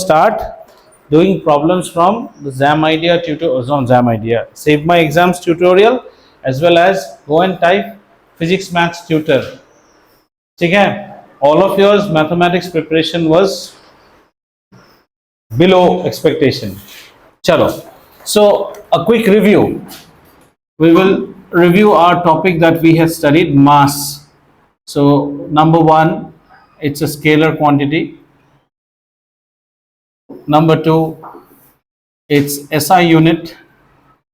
start doing problems from the XAM idea tutorial, not XAM idea, Save My Exams tutorial, as well as go and type physics maths tutor. Okay? All of yours mathematics preparation was below expectation. Chalo. So a quick review. We will review our topic that we have studied, mass. So number one, it's a scalar quantity. Number two, it's SI unit.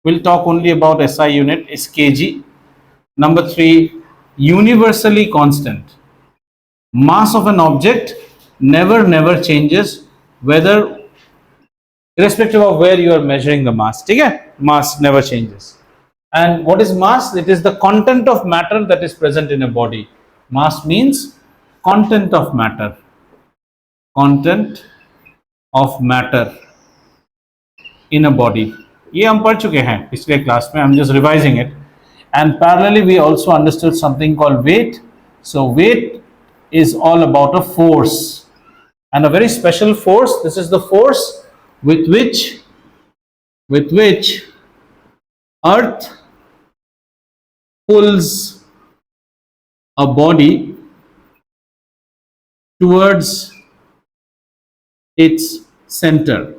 We'll talk only about SI unit, is kg. Number three, universally constant. Mass of an object never changes, whether irrespective of where you are measuring the mass. Okay? Mass never changes. And what is mass? It is the content of matter that is present in a body. Mass means content of matter. Content of matter in a body. ये हम पढ़ चुके हैं पिछले class में. I'm just revising it. And parallelly we also understood something called weight. So weight is all about a force, and a very special force. This is the force with which Earth pulls a body towards its center.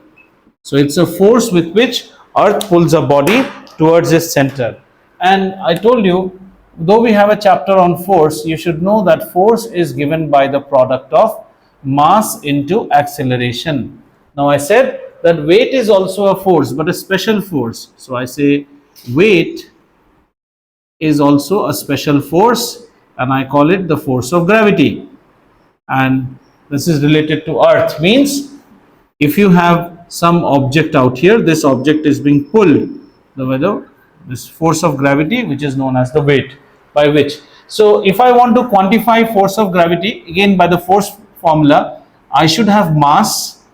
So it's a force with which Earth pulls a body towards its center. And I told you, though we have a chapter on force, you should know that force is given by the product of mass into acceleration. Now I said that weight is also a force, but a special force. So I say weight is also a special force, and I call it the force of gravity. And this is related to Earth. Means if you have some object out here, this object is being pulled, this force of gravity, which is known as the weight, by which. So if I want to quantify force of gravity, again by the force formula, I should have mass,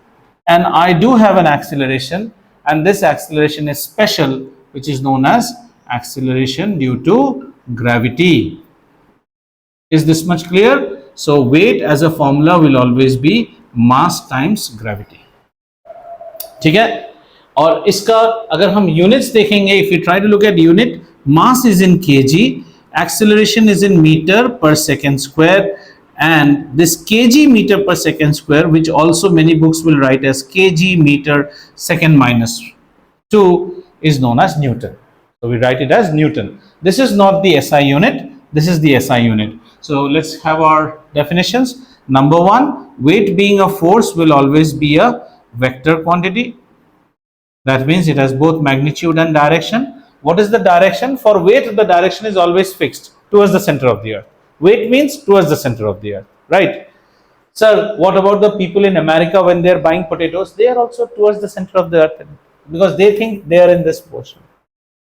and I do have an acceleration, and this acceleration is special, which is known as acceleration due to gravity. Is this much clear? So weight as a formula will always be mass times gravity. ठीक है? और इसका अगर हम units देखेंगे, if you try to look at unit, mass is in kg, acceleration is in meter per second square, and this kg meter per second square, which also many books will write as kg meter second minus 2, is known as Newton. So we write it as Newton. This is not the SI unit, this is the SI unit. So let's have our definitions. Number one, weight being a force will always be a vector quantity. That means it has both magnitude and direction. What is the direction? For weight, the direction is always fixed towards the center of the earth. Weight means towards the center of the earth, right? Sir, what about the people in America when they are buying potatoes? They are also towards the center of the earth because they think they are in this portion.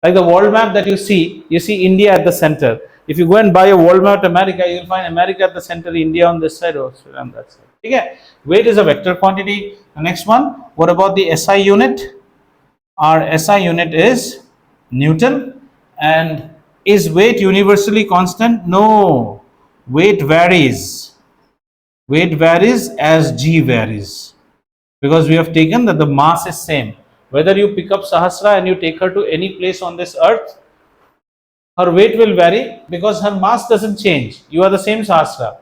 Like the world map that you see India at the center. If you go and buy a world map America, you will find America at the center, India on this side, Australia on that side. Okay? Weight is a vector quantity. The next one, what about the SI unit? Our SI unit is Newton. And is weight universally constant? No. Weight varies. Weight varies as G varies. Because we have taken that the mass is same. Whether you pick up Sahasra and you take her to any place on this earth, her weight will vary because her mass doesn't change. You are the same Sahasra,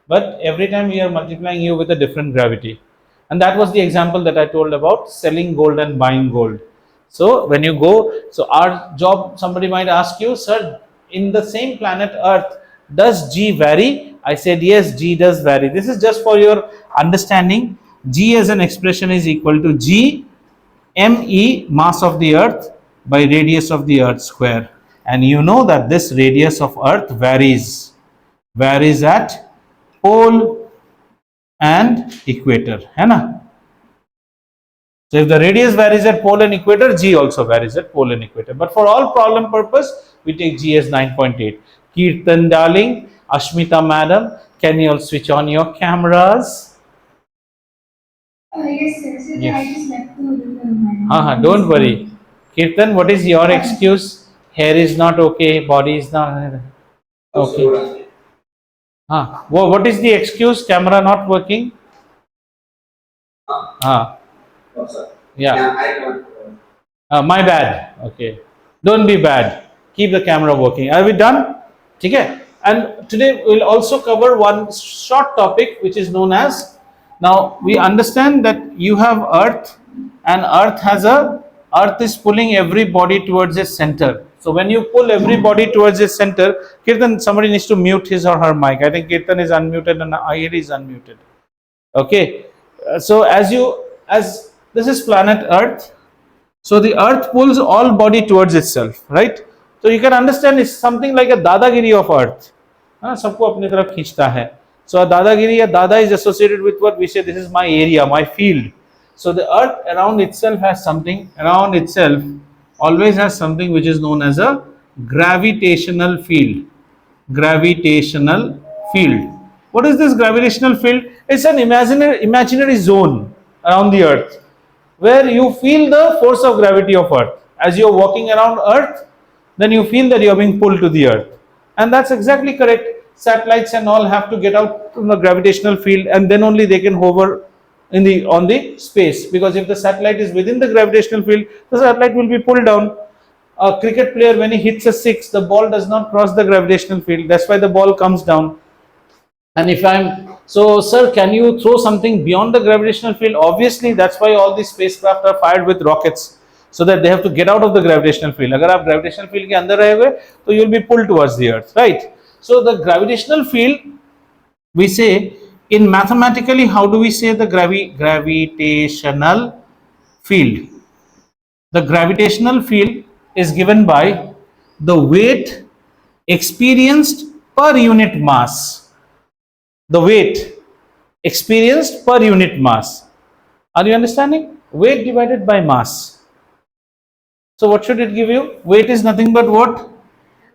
but every time we are multiplying you with a different gravity. And that was the example that I told about selling gold and buying gold. So when you go, so our job, somebody might ask you, sir, in the same planet Earth, does G vary? I said yes, G does vary. This is just for your understanding. G as an expression is equal to G ME, mass of the earth, by radius of the earth square. And you know that this radius of earth varies at pole and equator, है ना? So if the radius varies at pole and equator, G also varies at pole and equator. But for all problem purpose, we take G as 9.8. Kirtan darling, Ashmita madam, can you all switch on your cameras? Yes, sir. So Yes. I just left to Don't worry. Kirtan, what is your excuse? Hair is not okay, body is not okay. What is the excuse? Camera not working? हाँ. Oh, sorry. Yeah. Yeah, I don't. My bad. Okay. Don't be bad. Keep the camera working. Are we done? Okay. And today we'll also cover one short topic which is known as, now we understand that you have Earth, and Earth is pulling everybody towards its center. So when you pull everybody towards its center, Kirtan, somebody needs to mute his or her mic. I think Kirtan is unmuted and Ayeri is unmuted. Okay. So as this is planet Earth, so the earth pulls all body towards itself, right? So you can understand it's something like a dadagiri of earth. हाँ, सबको अपनी तरफ खींचता है. So a dadagiri, a dada is associated with what we say, this is my area, my field. So the earth around itself has something, around itself always has something which is known as a gravitational field. Gravitational field. What is this gravitational field? It's an imaginary zone around the earth where you feel the force of gravity of earth. As you're walking around earth, then you feel that you're being pulled to the earth. And that's exactly correct. Satellites and all have to get out from the gravitational field, and then only they can hover in the on the space, because if the satellite is within the gravitational field, the satellite will be pulled down. A cricket player, when he hits a six, the ball does not cross the gravitational field, that's why the ball comes down. And if I'm so, sir, can you throw something beyond the gravitational field? Obviously, that's why all these spacecraft are fired with rockets, so that they have to get out of the gravitational field. अगर आप gravitational field के अंदर रहोगे, तो you'll be pulled towards the earth, right? So the gravitational field, we say in mathematically, how do we say the gravitational field? The gravitational field is given by the weight experienced per unit mass. The weight experienced per unit mass. Are you understanding? Weight divided by mass. So what should it give you? Weight is nothing but what?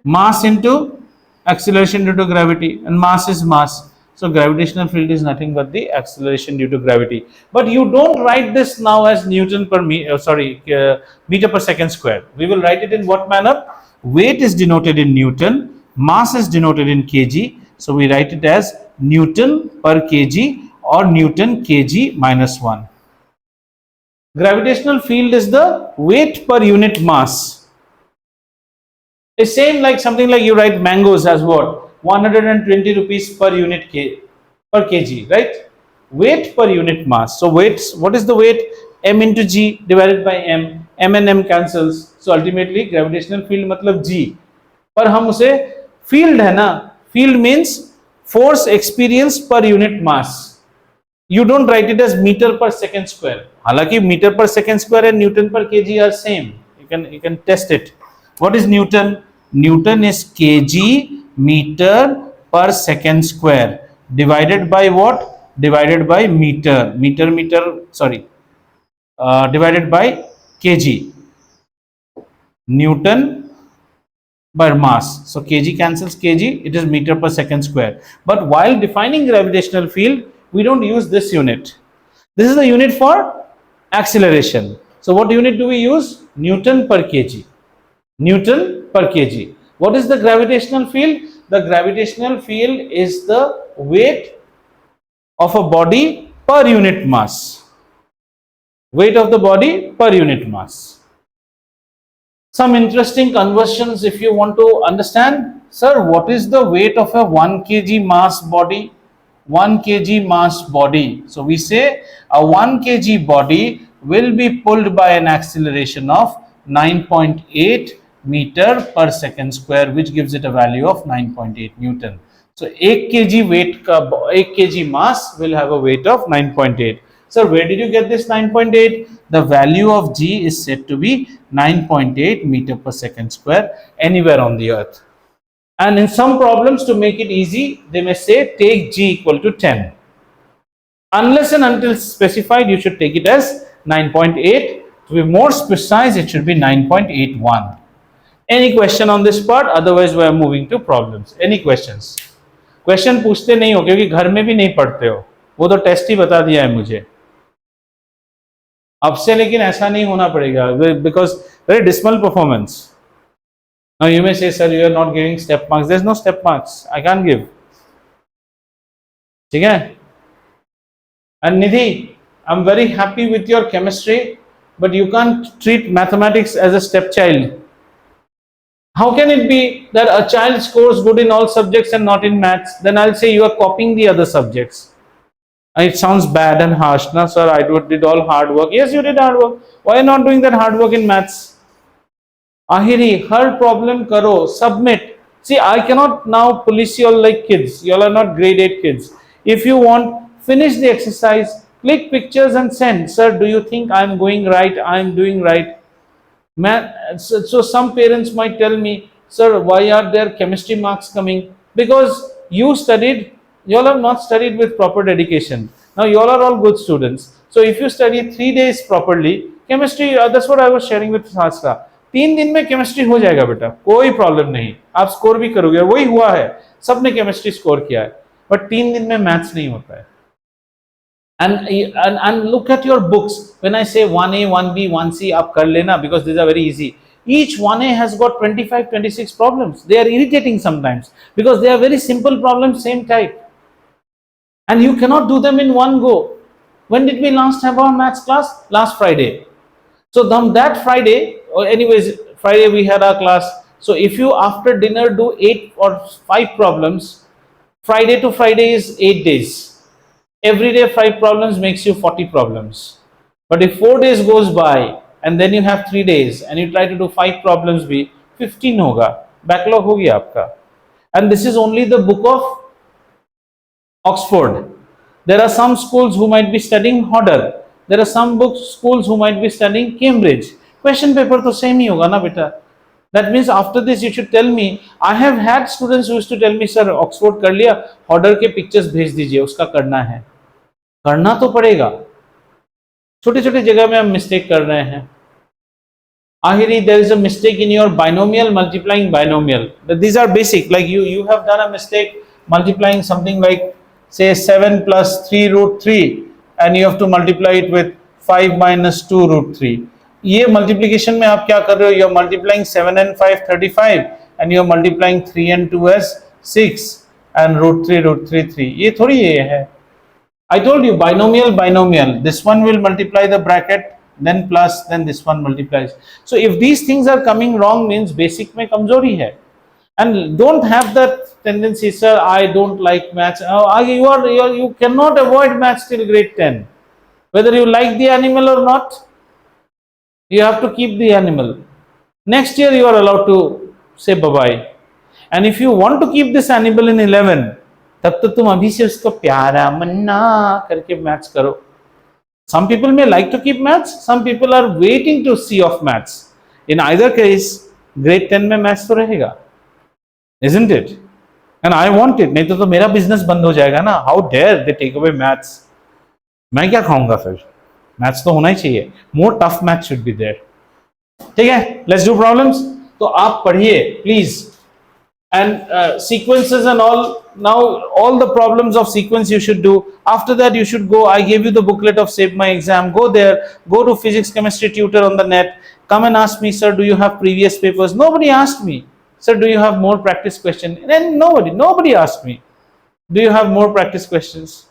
Mass into acceleration due to gravity, and mass is mass. So gravitational field is nothing but the acceleration due to gravity. But you don't write this now as Newton per meter per second square. We will write it in what manner? Weight is denoted in Newton, mass is denoted in kg. So we write it as Newton per kg or Newton kg minus 1. Gravitational field is the weight per unit mass. It's same like something like you write mangoes as what? 120 rupees per unit per kg, right? Weight per unit mass. So weights, what is the weight? M into G divided by M. M and M cancels. So ultimately gravitational field मतलब G. पर हम उसे field है ना? Field means force experienced per unit mass. You don't write it as meter per second square. हालांकि meter per second square and Newton per kg are same. You can test it. What is Newton? Newton is kg meter per second square divided by what? Divided by meter. Divided by kg. Newton by mass. So kg cancels kg, it is meter per second square. But while defining gravitational field, we don't use this unit. This is the unit for acceleration. So what unit do we use? Newton per kg. Newton per kg. What is the gravitational field? The gravitational field is the weight of a body per unit mass. Weight of the body per unit mass. Some interesting conversions if you want to understand. Sir, what is the weight of a 1 kg mass body? 1 kg mass body. So we say a 1 kg body will be pulled by an acceleration of 9.8 meter per second square, which gives it a value of 9.8 Newton. So 1 kg weight, 1 kg mass will have a weight of 9.8. So where did you get this 9.8? The value of G is said to be 9.8 meter per second square anywhere on the earth. And in some problems, to make it easy, they may say take G equal to 10. Unless and until specified, you should take it as 9.8. To be more precise, it should be 9.81. Any question on this part? Otherwise, we are moving to problems. Any questions? Question पूछते नहीं हो क्योंकि घर में भी नहीं पढ़ते हो, वो तो टेस्ट ही बता दिया है मुझे अब से, लेकिन ऐसा नहीं होना पड़ेगा because very dismal performance. Now you may say, sir, you are not giving step marks. There's no step marks. I can't give. ठीक है? And Nidhi, I'm very happy with your chemistry, but you can't treat mathematics as a stepchild. How can it be that a child scores good in all subjects and not in maths? Then I'll say you are copying the other subjects. And it sounds bad and harsh. No, sir, did all hard work. Yes, you did hard work. Why are you not doing that hard work in maths? Ahiri, her problem karo, submit. See, I cannot now police you all like kids. You all are not grade 8 kids. If you want, finish the exercise, click pictures and send. Sir, do you think I am going right? I am doing right. So some parents might tell me, sir, why are there chemistry marks coming? Because you all have not studied with proper dedication. Now you all are all good students. So if you study 3 days properly, chemistry, that's what I was sharing with Sastra. 3 दिन में chemistry हो जाएगा बेटा, कोई problem नहीं, आप score भी करोगे, वही हुआ है, सबने केमिस्ट्री स्कोर किया है, बट 3 दिन में मैथ्स नहीं होता है. And look at your books. When I say 1A 1B 1C आप कर लेना, because these are very easy. Each 1A has got 25-26 problems. They are irritating sometimes because they are very simple problems, same type, and you cannot do them in one go. When did we last have our maths class? Last Friday. So that Friday, or anyways, Friday we had our class. So if you after dinner do 8 or 5 problems, Friday to Friday is 8 days. Every day 5 problems makes you 40 problems. But if 4 days goes by and then you have 3 days and you try to do 5 problems, be 15 hoga, backlog ho gaya aapka. And this is only the book of Oxford. There are some schools who might be studying Hodder. There are some schools who might be studying Cambridge. Question paper to same hi hoga na beta. That means after this you should tell me. I have had students who used to tell me, sir, Oxford कर लिया, Hodder के pictures भेज दीजिए, उसका करना है. करना तो पड़ेगा. छोटे छोटे जगह में हम मिस्टेक कर रहे हैं. Ahiri, there is a mistake in your binomial multiplying binomial. These are basic. Like you have done a mistake multiplying something like say 7 plus 3 root 3, and you have to multiply it with 5 minus 2 root 3. ये multiplication में आप क्या कर रहे हो? You are multiplying 7 and 5 35, and you are multiplying 3 and 2 as 6, and root 3 3. ये थोड़ी ये है. I told you binomial. This one will multiply the bracket, then plus, then this one multiplies. So if these things are coming wrong, means basic में कमजोरी है. And don't have that tendency, sir, I don't like maths. You cannot avoid maths till grade 10. Whether you like the animal or not, you have to keep the animal. Next year you are allowed to say bye-bye. And if you want to keep this animal in 11, तब तो तुम अभी से उसको प्यारा मन्ना करके maths करो. Some people may like to keep maths, some people are waiting to see of maths. In either case, grade 10 में मैथ्स तो रहेगा, isn't it? And I want it. नहीं तो मेरा बिजनेस बंद हो जाएगा ना. How dare they take away maths? मैं क्या खाऊंगा फिर? मैथ्स तो होना ही चाहिए. More tough maths should be there. ठीक है? Let's do problems. तो आप पढ़िए please. And sequences and all. Now all the problems of sequence you should do. After that you should go, I gave you the booklet of Save My Exam. Go there, go to physics chemistry tutor on the net. Come and ask me, sir, do you have previous papers? Nobody asked me, sir, do you have more practice question? And nobody asked me, do you have more practice questions?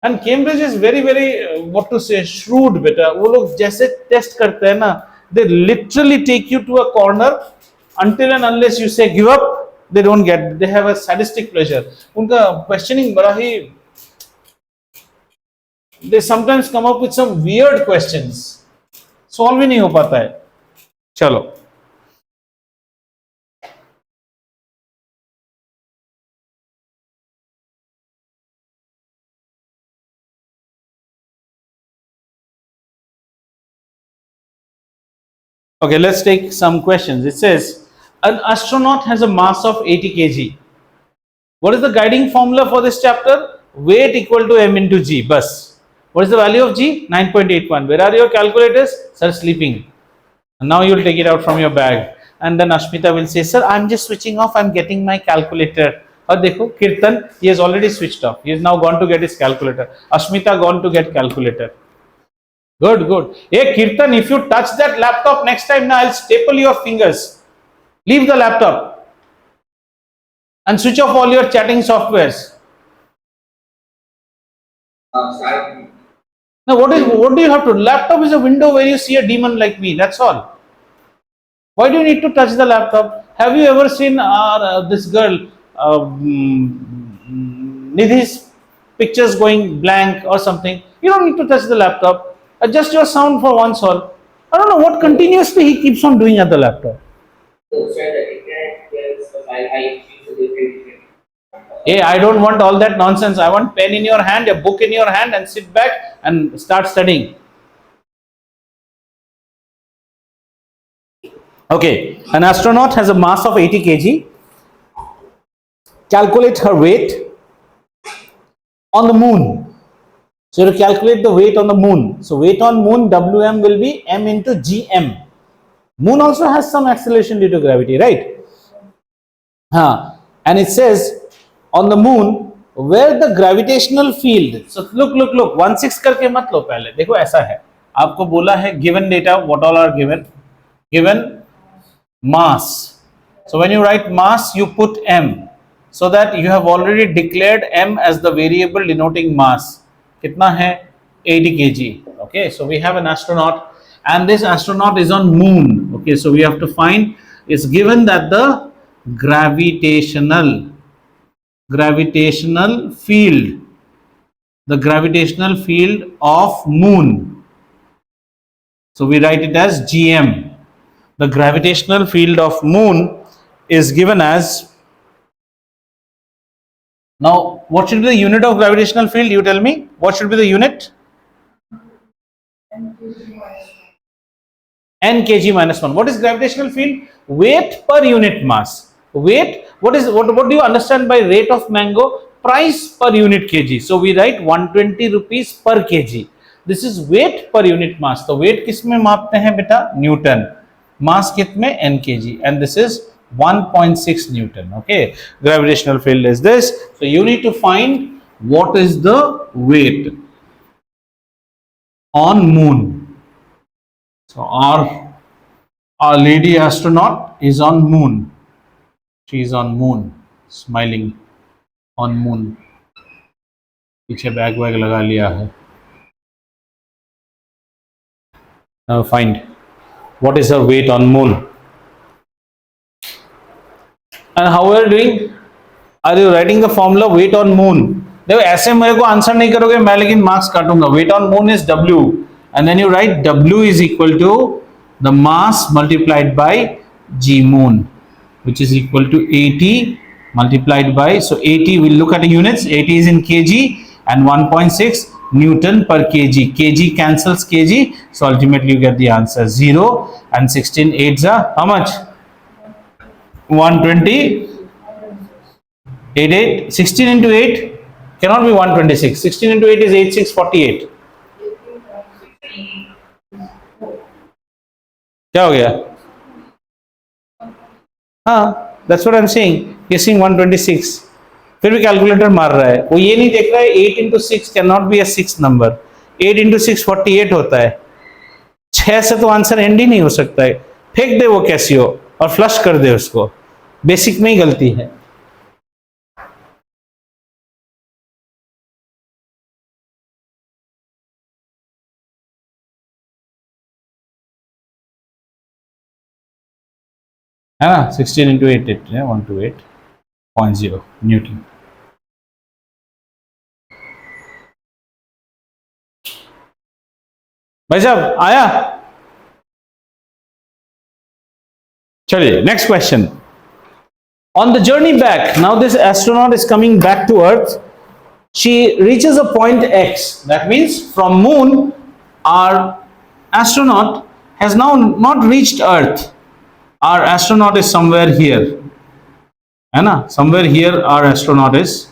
And Cambridge is very what to say, shrewd beta. वो लोग जैसे test करते हैं ना, they literally take you to a corner. Until and unless you say give up, they don't get. They have a sadistic pleasure. उनका questioning बड़ा ही. They sometimes come up with some weird questions. Solve ही नहीं हो पाता है. चलो. Okay, let's take some questions. It says, an astronaut has a mass of 80 kg. What is the guiding formula for this chapter? Weight equal to m into g. Bus. What is the value of g? 9.81. Where are your calculators? Sir, sleeping. And now you will take it out from your bag. And then Ashmita will say, sir, I'm just switching off. I'm getting my calculator. Or dekho, Kirtan, he has already switched off. He has now gone to get his calculator. Ashmita gone to get calculator. Good. Hey, Kirtan, if you touch that laptop next time, now I'll staple your fingers. Leave the laptop and switch off all your chatting softwares. Now, what do you have to? Laptop is a window where you see a demon like me. That's all. Why do you need to touch the laptop? Have you ever seen this girl, Nidhi's pictures going blank or something? You don't need to touch the laptop. Adjust your sound for once all. I don't know what continuously he keeps on doing at the laptop. Hey, I don't want all that nonsense. I want pen in your hand, a book in your hand, and sit back and start studying. Okay, an astronaut has a mass of 80 kg. Calculate her weight on the moon. So to calculate the weight on the moon. So weight on moon, Wm will be m into gm. Moon also has some acceleration due to gravity, right? And it says on the moon where the gravitational field. So look 1/6 करके मत लो पहले. देखो ऐसा है. आपको बोला है given data, what all are given? Given mass. So when you write mass, you put m, so that you have already declared m as the variable denoting mass. कितना है? 80 kg. Okay, so we have an astronaut, and this astronaut is on moon. Okay, so we have to find. It's given that the gravitational field of moon. So we write it as gm. The gravitational field of moon is given as. Now, what should be the unit of gravitational field? You tell me. What should be the unit? N kg minus 1. What is gravitational field? Weight per unit mass. Weight. What do you understand by rate of mango? Price per unit kg. So we write 120 rupees per kg. This is weight per unit mass. तो weight किस में मापते हैं बेटा? Newton. Mass कितने? N kg. And this is 1.6 Newton. Okay. Gravitational field is this. So you need to find what is the weight on moon. So our lady astronaut is on moon. She is on moon, smiling on moon. पीछे bag वैग लगा लिया है. Now find what is her weight on moon. And how are you doing? Are you writing the formula weight on moon? देखो ऐसे मेरे को answer नहीं करोगे मैं, लेकिन marks काटूंगा. Weight on moon is W, and then you write W is equal to the mass multiplied by G moon, which is equal to 80 multiplied by, so 80, we'll look at the units. 80 is in kg and 1.6 Newton per kg. Kg cancels kg, so ultimately you get the answer 0, and 16 8s are how much? 120. 8 16 into 8 cannot be 126. 16 into 8 is 8648. क्या हो गया? हाँ, that's what I'm saying. Guessing 126. फिर भी calculator मार रहा है. वो ये नहीं देख रहा है 8 into 6 cannot be a 6 number. 8 into 6 48 होता है. 6 से तो आंसर एंड ही नहीं हो सकता है. फेंक दे वो कैसियो और फ्लश कर दे उसको. बेसिक में ही गलती है. है ना? 16 into 8 है 128.0 न्यूटन. भाई साहब आया? चलिए next question. On the journey back, now this astronaut is coming back to Earth. She reaches a point X. That means from moon, our astronaut has now not reached Earth. Our astronaut is somewhere here. है ना? Somewhere here our astronaut is.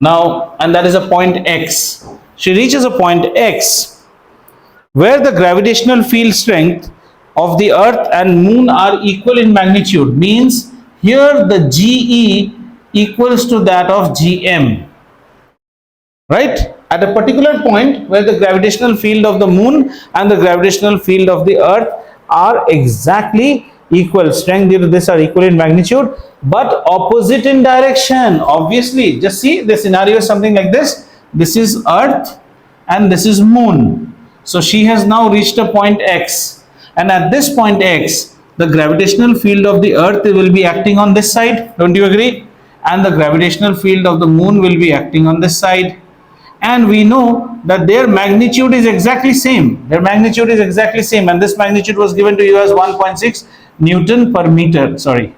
Now, and that is a point X. She reaches a point X where the gravitational field strength of the Earth and Moon are equal in magnitude. Means here the GE equals to that of GM. Right? At a particular point where the gravitational field of the Moon and the gravitational field of the Earth are exactly equal. Strength due to this are equal in magnitude, but opposite in direction. Obviously, just see the scenario is something like this. this is Earth, and this is Moon. So she has now reached a point X, and at this point X, the gravitational field of the Earth will be acting on this side. Don't you agree? And the gravitational field of the Moon will be acting on this side. And we know that their magnitude is exactly same. Their magnitude is exactly same, and this magnitude was given to you as 1.6 Newton per meter. Sorry,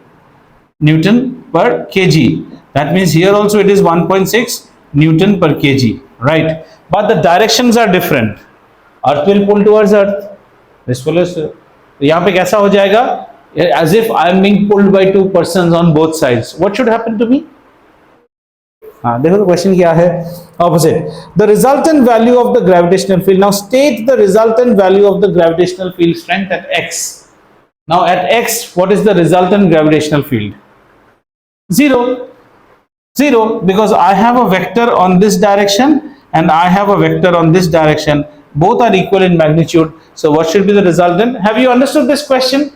Newton per kg. That means here also it is 1.6 Newton per kg, right? But the directions are different. Earth will pull towards Earth. This will is. यहाँ पे कैसा हो जाएगा? As if I am being pulled by two persons on both sides. What should happen to me? हाँ, देखो तो question क्या है? Opposite. The resultant value of the gravitational field. Now state the resultant value of the gravitational field strength at x. Now at x, what is the resultant gravitational field? 0. 0, because I have a vector on this direction and I have a vector on this direction. Both are equal in magnitude. So what should be the resultant? Have you understood this question?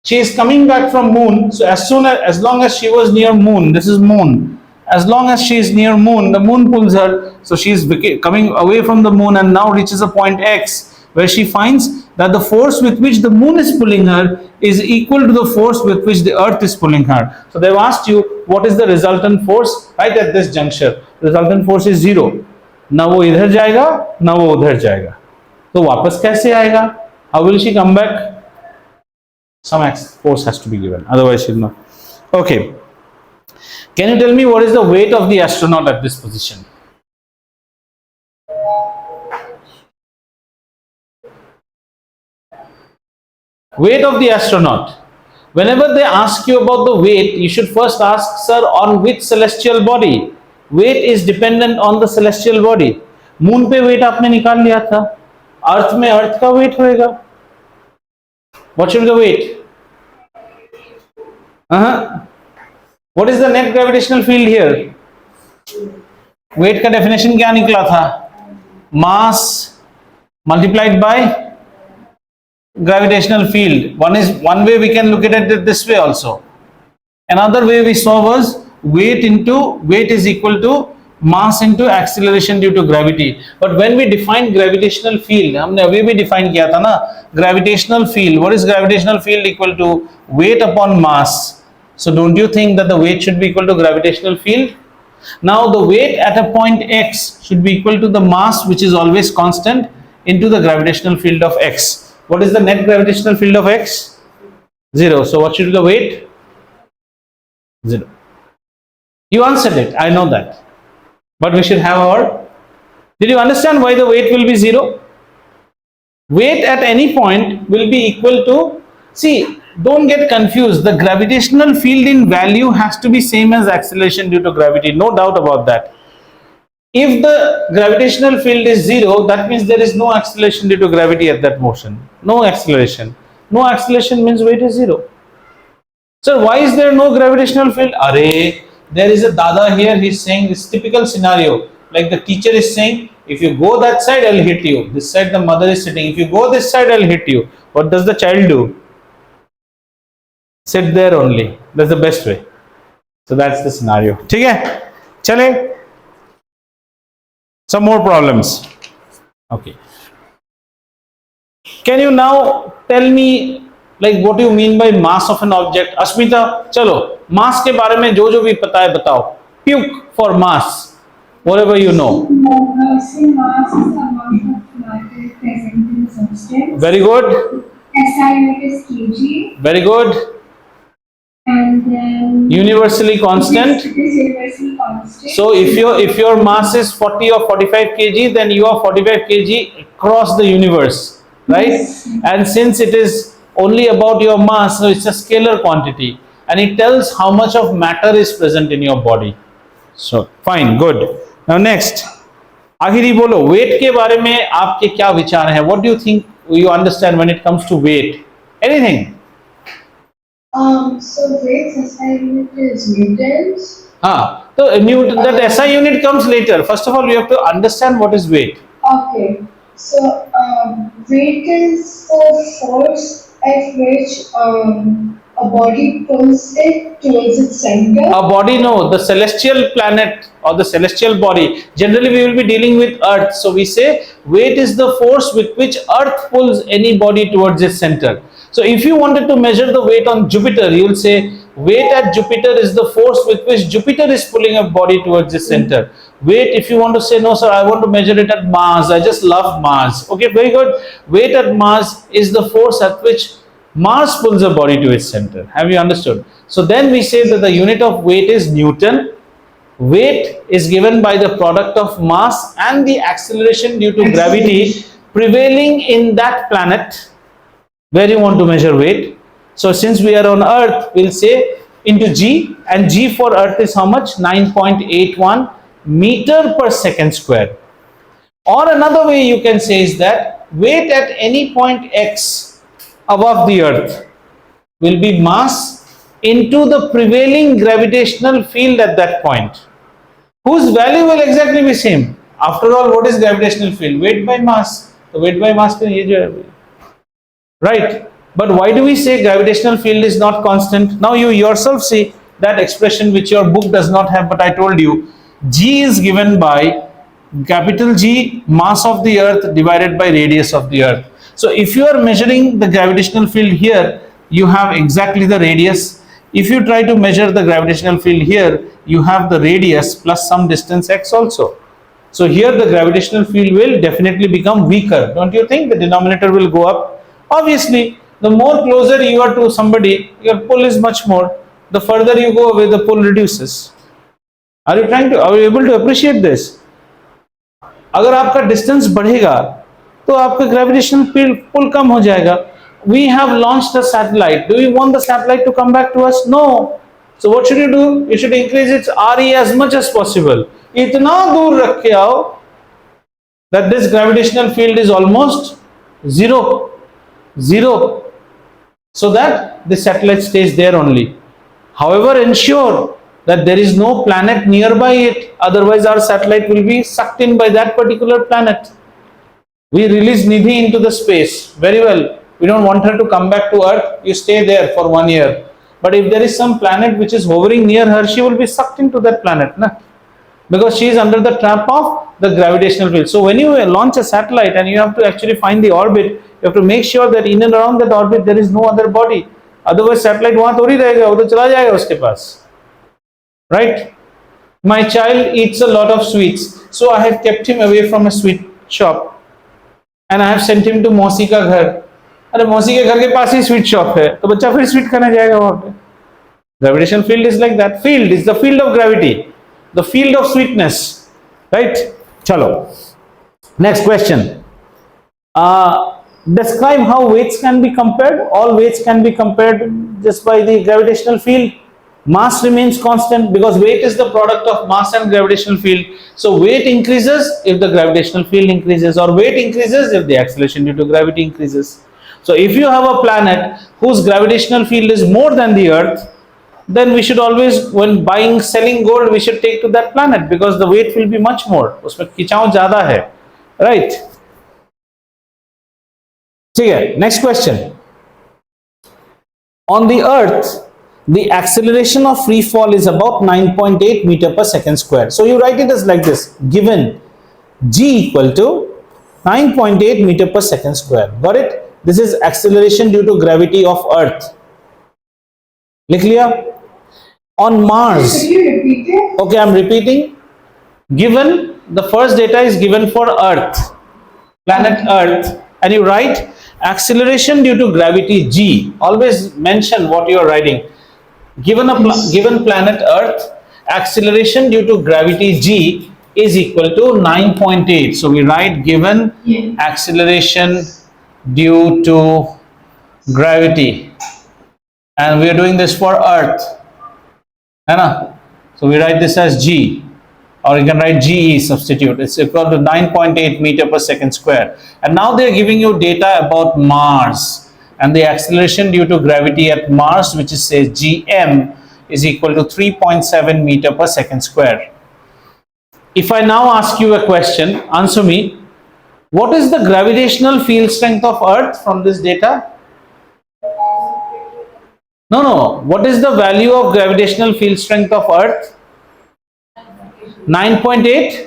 She is coming back from Moon. So as long as she was near Moon, this is Moon. As long as she is near Moon, the Moon pulls her. So she is coming away from the Moon and now reaches a point X, where she finds that the force with which the Moon is pulling her is equal to the force with which the Earth is pulling her. So they've asked you, what is the resultant force right at this juncture? Resultant force is 0. ना वो इधर जाएगा ना वो उधर जाएगा, तो वापस कैसे आएगा? How will she come back? Some force has to be given, otherwise she'll not. Okay, can you tell me what is the weight of the astronaut at this position? Weight of the astronaut. Whenever they ask you about the weight, you should first ask, sir, on which celestial body? Weight is dependent on the celestial body. Moon पे weight आपने निकाल लिया था, अर्थ में अर्थ का weight होएगा. What should be the weight? What is the net gravitational field here? Weight का definition क्या निकला था? Mass multiplied by gravitational field. One way we can look at it this way also. Another way we saw was weight is equal to mass into acceleration due to gravity. But when we define gravitational field, हमने अभी भी define किया था ना, gravitational field. What is gravitational field? Equal to weight upon mass. So don't you think that the weight should be equal to gravitational field? Now the weight at a point x should be equal to the mass, which is always constant, into the gravitational field of x. What is the net gravitational field of x? 0. So what should be the weight? 0. You answered it, I know that. But we should have our... Did you understand why the weight will be 0? Weight at any point will be equal to... See, don't get confused. The gravitational field in value has to be same as acceleration due to gravity. No doubt about that. If the gravitational field is 0, that means there is no acceleration due to gravity at that motion. No acceleration. No acceleration means weight is 0. So why is there no gravitational field? Array, there is a dada here, he's saying this typical scenario. Like the teacher is saying, if you go that side, I'll hit you. This side the mother is sitting. If you go this side, I'll hit you. What does the child do? Sit there only. That's the best way. So that's the scenario. ठीक है? चले? Some more problems. Okay. Can you now tell me like what you mean by mass of an object? Asmita, chalo, mass के बारे में जो भी पता है बताओ. Puke for mass, whatever you know. Mass is the amount of matter present in the substance. Very good. SI unit is kg. Very good. And then Universally constant. It is universally constant. So if your mass is 40 or 45 kg, then you are 45 kg across the universe, right? Yes. And since it is only about your mass, so it's a scalar quantity, and it tells how much of matter is present in your body. So fine, good. Now next, आखिरी बोलो, weight के बारे में आपके क्या विचार हैं? What do you think you understand when it comes to weight? Anything? So weight SI unit is newtons. So Newton, that SI unit comes later. First of all, you have to understand what is weight. Okay. So weight is the force at which A body pulls it towards its center. A body, no, the celestial planet or the celestial body. Generally, we will be dealing with Earth. So we say weight is the force with which Earth pulls any body towards its center. So if you wanted to measure the weight on Jupiter, you will say weight at Jupiter is the force with which Jupiter is pulling a body towards its center. Weight, if you want to say, no sir, I want to measure it at Mars, I just love Mars. Okay, very good. Weight at Mars is the force at which Mars pulls a body to its center. Have you understood? So then we say that the unit of weight is Newton. Weight is given by the product of mass and the acceleration due to gravity prevailing in that planet where you want to measure weight. So since we are on Earth, we'll say into G, and G for Earth is how much? 9.81 meter per second square. Or another way you can say is that weight at any point X above the Earth will be mass into the prevailing gravitational field at that point, whose value will exactly be same. After all, what is gravitational field? Weight by mass. So weight by mass can ye jo hai, right? But why do we say gravitational field is not constant? Now you yourself see that expression which your book does not have, but I told you G is given by capital G, mass of the Earth divided by radius of the Earth. So if you are measuring the gravitational field here, you have exactly the radius. If you try to measure the gravitational field here, you have the radius plus some distance x also. So here the gravitational field will definitely become weaker. Don't you think the denominator will go up? Obviously, the more closer you are to somebody, your pull is much more. The further you go away, the pull reduces. Are you able to appreciate this? अगर आपका distance बढ़ेगा तो आपका gravitational field पुल कम हो जाएगा. We have launched a satellite. Do you want the satellite to come back to us? No. So what should you do? You should increase its RE as much as possible. इतना दूर रख के आओ that this gravitational field is almost zero, so that the satellite stays there only. However, ensure that there is no planet nearby it, otherwise our satellite will be sucked in by that particular planet. We release Nidhi into the space, very well, we don't want her to come back to Earth, you stay there for 1 year. But if there is some planet which is hovering near her, she will be sucked into that planet, na? Because she is under the trap of the gravitational field. So when you launch a satellite and you have to actually find the orbit, you have to make sure that in and around that orbit there is no other body. Otherwise satellite वहाँ थोड़ी रहेगा, वो तो चला जाएगा उसके पास. Right? My child eats a lot of sweets, so I have kept him away from a sweet shop, and I have sent him to मौसी का घर. अरे मौसी के घर के पास ही स्वीट शॉप है, तो बच्चा फिर स्वीट खाने जाएगा वहाँ पे. Gravitation field is like that. Field is the field of gravity, the field of sweetness, right? Chalo. Next question. Describe how weights can be compared. All weights can be compared just by the gravitational field. Mass remains constant because weight is the product of mass and gravitational field. So weight increases if the gravitational field increases, or weight increases if the acceleration due to gravity increases. So if you have a planet whose gravitational field is more than the Earth, then we should always, when buying, selling gold, we should take to that planet because the weight will be much more. उसमें खिंचाव ज़्यादा है, right? ठीक है. Next question. On the Earth, the acceleration of free fall is about 9.8 meter per second square. So you write it as like this: given G equal to 9.8 meter per second square. Got it? This is acceleration due to gravity of Earth. लिख लिया? On Mars. Could you repeat it? Okay, I'm repeating. Given the first data is given for Earth, planet Earth, and you write acceleration due to gravity G. Always mention what you are writing. Given given planet Earth, acceleration due to gravity G is equal to 9.8. So we write given acceleration due to gravity, and we are doing this for Earth, है ना? So we write this as G, or you can write GE, substitute. It's equal to 9.8 meter per second square. And now they are giving you data about Mars, and the acceleration due to gravity at Mars, which is says GM, is equal to 3.7 meter per second square. If I now ask you a question, answer me. What is the gravitational field strength of Earth from this data? No, no. What is the value of gravitational field strength of Earth? 9.8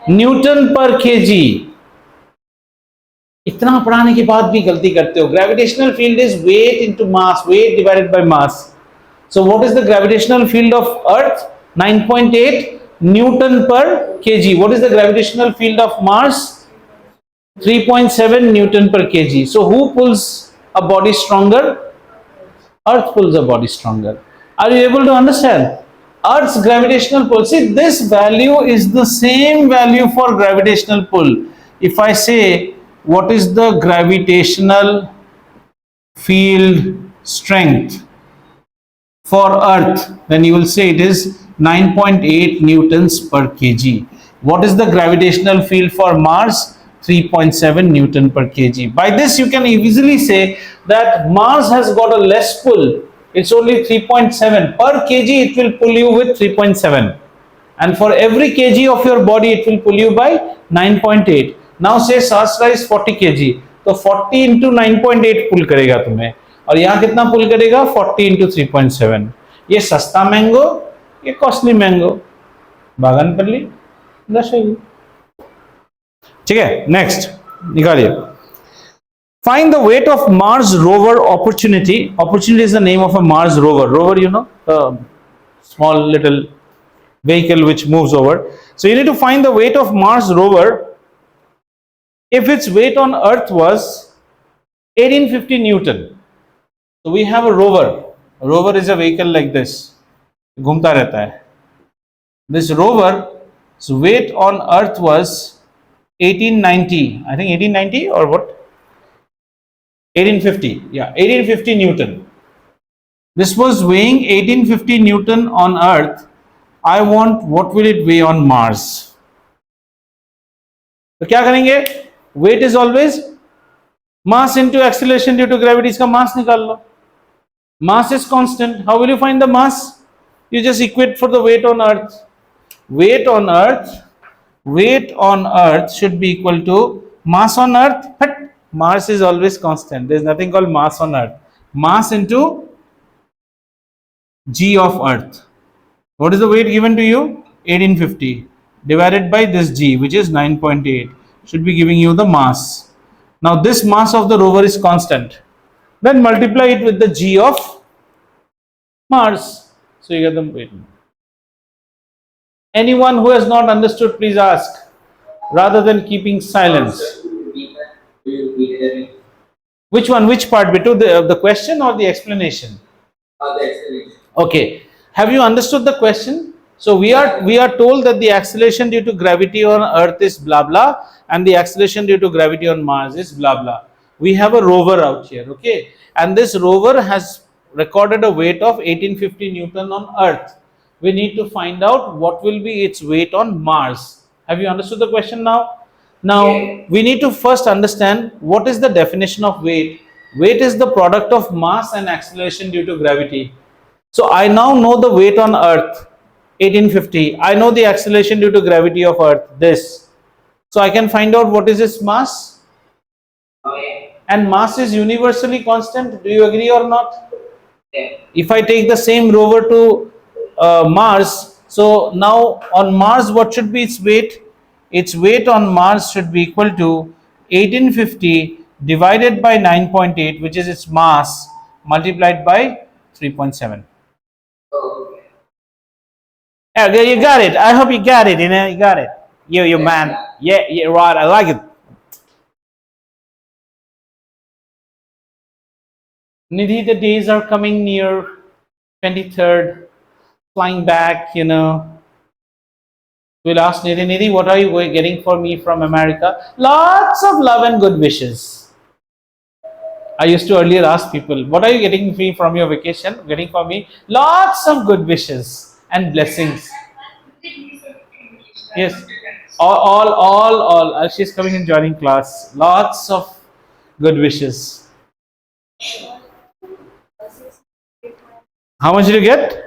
Newton पर KG. इतना पढ़ाने के बाद भी गलती करते हो. Gravitational field is weight into mass, weight divided by mass. So what is the gravitational field of Earth? 9.8 Newton per kg. What is the gravitational field of Mars? 3.7 Newton per kg. So who pulls a body stronger? Earth pulls a body stronger. Are you able to understand? Earth's gravitational pull. See, this value is the same value for gravitational pull. If I say, what is the gravitational field strength for Earth, then you will say it is 9.8 newtons per kg. What is the gravitational field for Mars? 3.7 Newton per kg. By this you can easily say that Mars has got a less pull. It's only 3.7 per kg. It will pull you with 3.7, and for every kg of your body it will pull you by 9.8. Now say Sahasra is 40 kg, तो 40 into 9.8 पुल करेगा तुम्हें, और यहाँ कितना पुल करेगा? 40 into 3.7. ये सस्ता mango, ये कॉस्टली मैंगो, बागान पर ली दर्शाइए. ठीक है, नेक्स्ट निकालिए. Find the weight of Mars rover Opportunity. Opportunity is the name of a Mars rover. Rover, you know, the small little vehicle which moves over. So you need to find the weight of Mars rover if its weight on Earth was 1850 Newton. So we have a rover. A rover is a vehicle like this. घूमता रहता है. This rover's weight on Earth was 1890. I think 1890 or what? 1850. Yeah, 1850 Newton. This was weighing 1850 Newton on Earth. I want what will it weigh on Mars. तो क्या करेंगे? Weight is always mass into acceleration due to gravity. इसका mass निकाल लो. Mass is constant. How will you find the mass? You just equate for the weight on Earth. Weight on Earth should be equal to mass on Earth. But Mars is always constant. There is nothing called mass on Earth. Mass into g of Earth. What is the weight given to you? 1850 divided by this g, which is 9.8, should be giving you the mass. Now this mass of the rover is constant. Then multiply it with the g of Mars. So you get the weight. Anyone who has not understood, please ask, rather than keeping silence. Which one? Which part? Bitu, the question or the explanation? The explanation. Okay. Have you understood the question? So we are told that the acceleration due to gravity on Earth is blah blah, and the acceleration due to gravity on Mars is blah blah. We have a rover out here, okay, and this rover has recorded a weight of 1850 Newton on Earth. We need to find out what will be its weight on Mars. Have you understood the question now? Now we need to first understand what is the definition of weight. Weight is the product of mass and acceleration due to gravity. So I now know the weight on Earth, 1850. I know the acceleration due to gravity of Earth, this. So I can find out what is its mass. And mass is universally constant. Do you agree or not? If I take the same rover to Mars, so now on Mars, what should be its weight? Its weight on Mars should be equal to 1850 divided by 9.8, which is its mass, multiplied by 3.7. Yeah, you got it. I hope you got it. You got it. You man. Yeah, right. I like it. Nidhi, the days are coming near. 23rd, flying back. We'll ask Nidhi, what are you getting for me from America? Lots of love and good wishes. I used to earlier ask people, what are you getting me from your vacation? Getting for me? Lots of good wishes and blessings. Yes. All. She's coming and joining class. Lots of good wishes. How much did you get?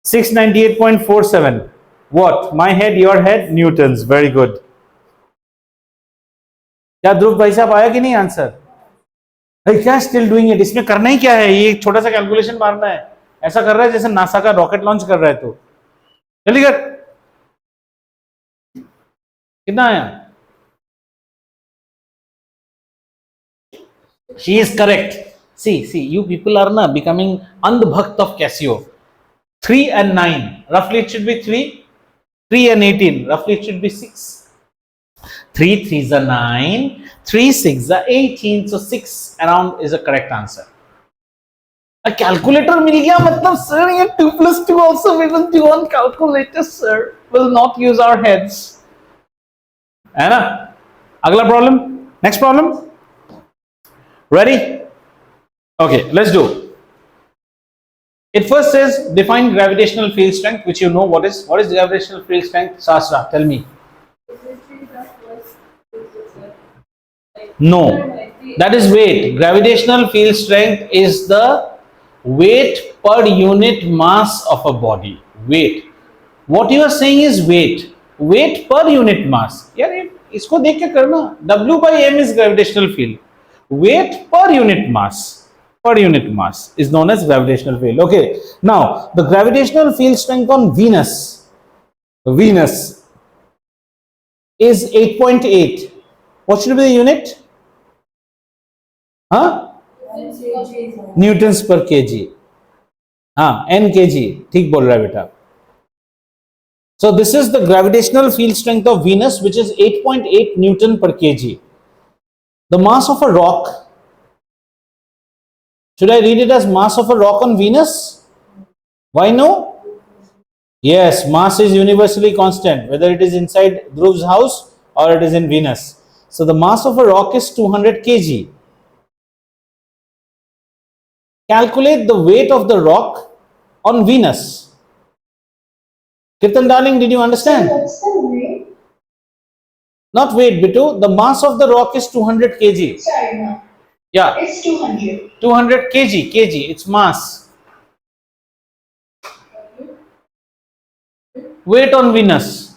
698.47. What? My head, your head? Newtons. Very good. क्या ध्रुव भाई साहब आया कि नहीं answer? भाई क्या still doing it, इसमें करना ही क्या है, ये एक छोटा सा कैलकुलेशन मारना है, ऐसा कर रहा है जैसे नासा का रॉकेट लॉन्च कर रहा है। तो जल्दी कर, कितना आया? She is correct. See you people are ना बिकमिंग अंधभक्त of Casio. 3 and 9 roughly it should be 3, 3 and 18 roughly it should be 6. 3 3s are 9, 3 6 are 18, so 6 around is a correct answer. Calculator मिल गया मतलब सर ये 2 plus 2 also we will do on calculator sir, will not use our heads, है ना? अगला problem, next problem, ready? Okay let's do it. First says define gravitational field strength, which you know what is gravitational field strength. Sastra, tell me. No, that is weight. Gravitational field strength is the weight per unit mass of a body. Weight, what you are saying is weight per unit mass. यार इसको देख के करना, W by M is gravitational field. Weight per unit mass is known as gravitational field. Okay, now the gravitational field strength on Venus is 8.8. What should be the unit? Newton's पर KG. हाँ, N KG, ठीक बोल रहा है बेटा। So this is the gravitational field strength of Venus, which is 8.8 Newton per kg. The mass of a rock, should I read it as mass of a rock on Venus? Why no? Yes, mass is universally constant, whether it is inside Dhruv's house or it is in Venus. So the mass of a rock is 200 kg. Calculate the weight of the rock on Venus. Kirtan darling, did you understand? What's the weight? Not weight, Bitu. The mass of the rock is 200 kg. Sorry, no. Yeah, It's 200. 200 kg, it's mass. Weight on Venus.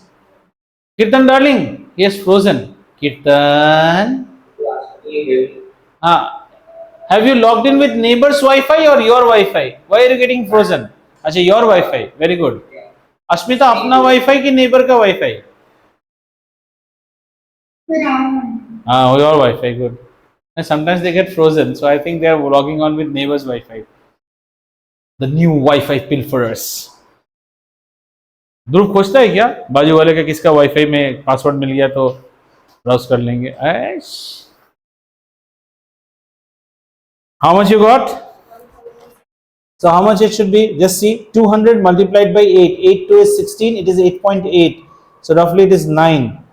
Kirtan darling, yes, frozen. Kirtan. Have you logged in with neighbor's Wi-Fi or your Wi-Fi? Why are you getting frozen? अच्छा, your Wi-Fi. Very good. Ashmita, अपना Wi-Fi कि neighbor का Wi-Fi? Your Wi-Fi, good. And sometimes they get frozen, so I think they are logging on with neighbor's Wi-Fi. The new Wi-Fi pilferers. ध्रुव खोजता है क्या बाजू वाले का किसका Wi-Fi में पासवर्ड मिल गया तो ब्राउज कर लेंगे? How much you got? So how much it should be? Just see, 200 multiplied by 8. 8 to is 16, it is 8.8. So roughly it is 9.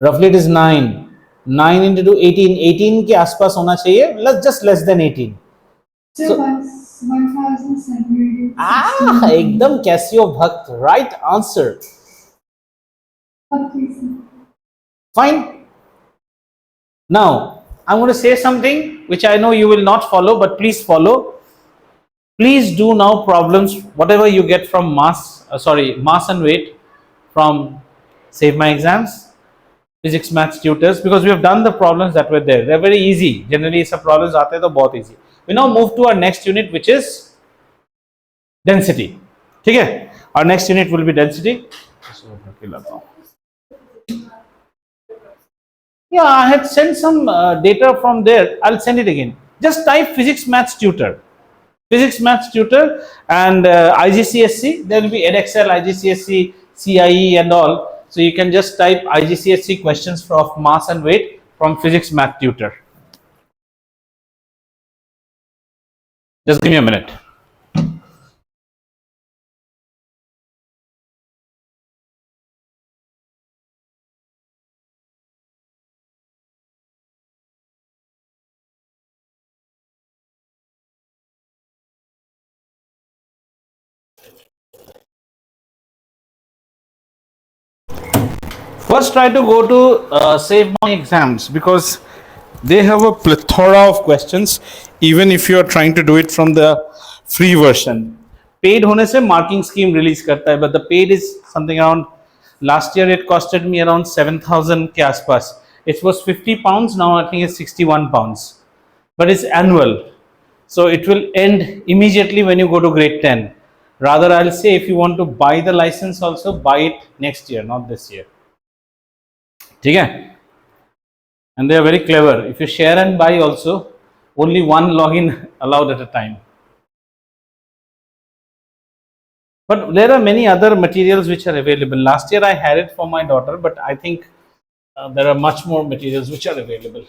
Roughly it is 9. 9 into 2, 18. 18 के आसपास होना चाहिए, just less than 18. So 1,760. एकदम Casio भक्त, right answer. Okay, sir. Fine. Now I'm going to say something which I know you will not follow, but please follow. Please do now problems, whatever you get from mass and weight from Save My Exams, physics, maths tutors, because we have done the problems that were there. They're very easy. Generally, सब problems आते हैं तो बहुत easy. We now move to our next unit, which is density. ठीक है? Our next unit will be density. Yeah, I had sent some data from there. I'll send it again. Just type physics maths tutor, and IGCSE. There will be EdXL, IGCSE, CIE, and all. So you can just type IGCSE questions of mass and weight from physics math tutor. Just give me a minute. First, try to go to Save My Exams, because they have a plethora of questions, even if you are trying to do it from the free version. Paid होने से marking scheme release करता है, but the paid is something around, last year it costed me around 7,000 के आसपास. It was 50 pounds, now I think it's 61 pounds. But it's annual. So it will end immediately when you go to grade 10. Rather, I'll say if you want to buy the license also, buy it next year, not this year. Okay? And they are very clever. If you share and buy also, only one login allowed at a time. But there are many other materials which are available. Last year I had it for my daughter, but I think there are much more materials which are available.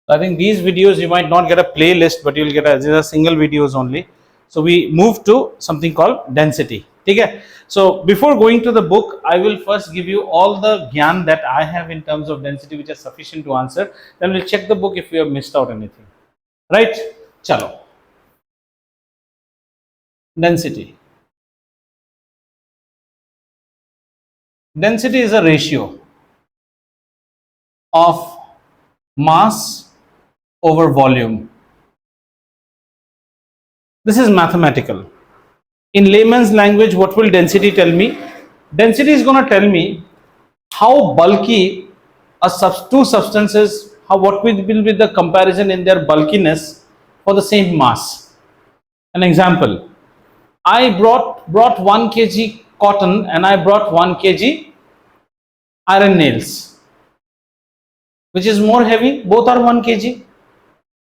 I think these videos you might not get a playlist, but you'll get these are single videos only. So we move to something called density. Okay. So before going to the book, I will first give you all the gyan that I have in terms of density, which is sufficient to answer. Then we'll check the book if we have missed out anything. Right? Chalo. Density. Density is a ratio of mass over volume. This is mathematical. In layman's language, what will density tell me? Density is going to tell me how bulky two substances, what will be the comparison in their bulkiness for the same mass. An example, I brought 1 kg cotton and I brought 1 kg iron nails. Which is more heavy? Both are 1 kg.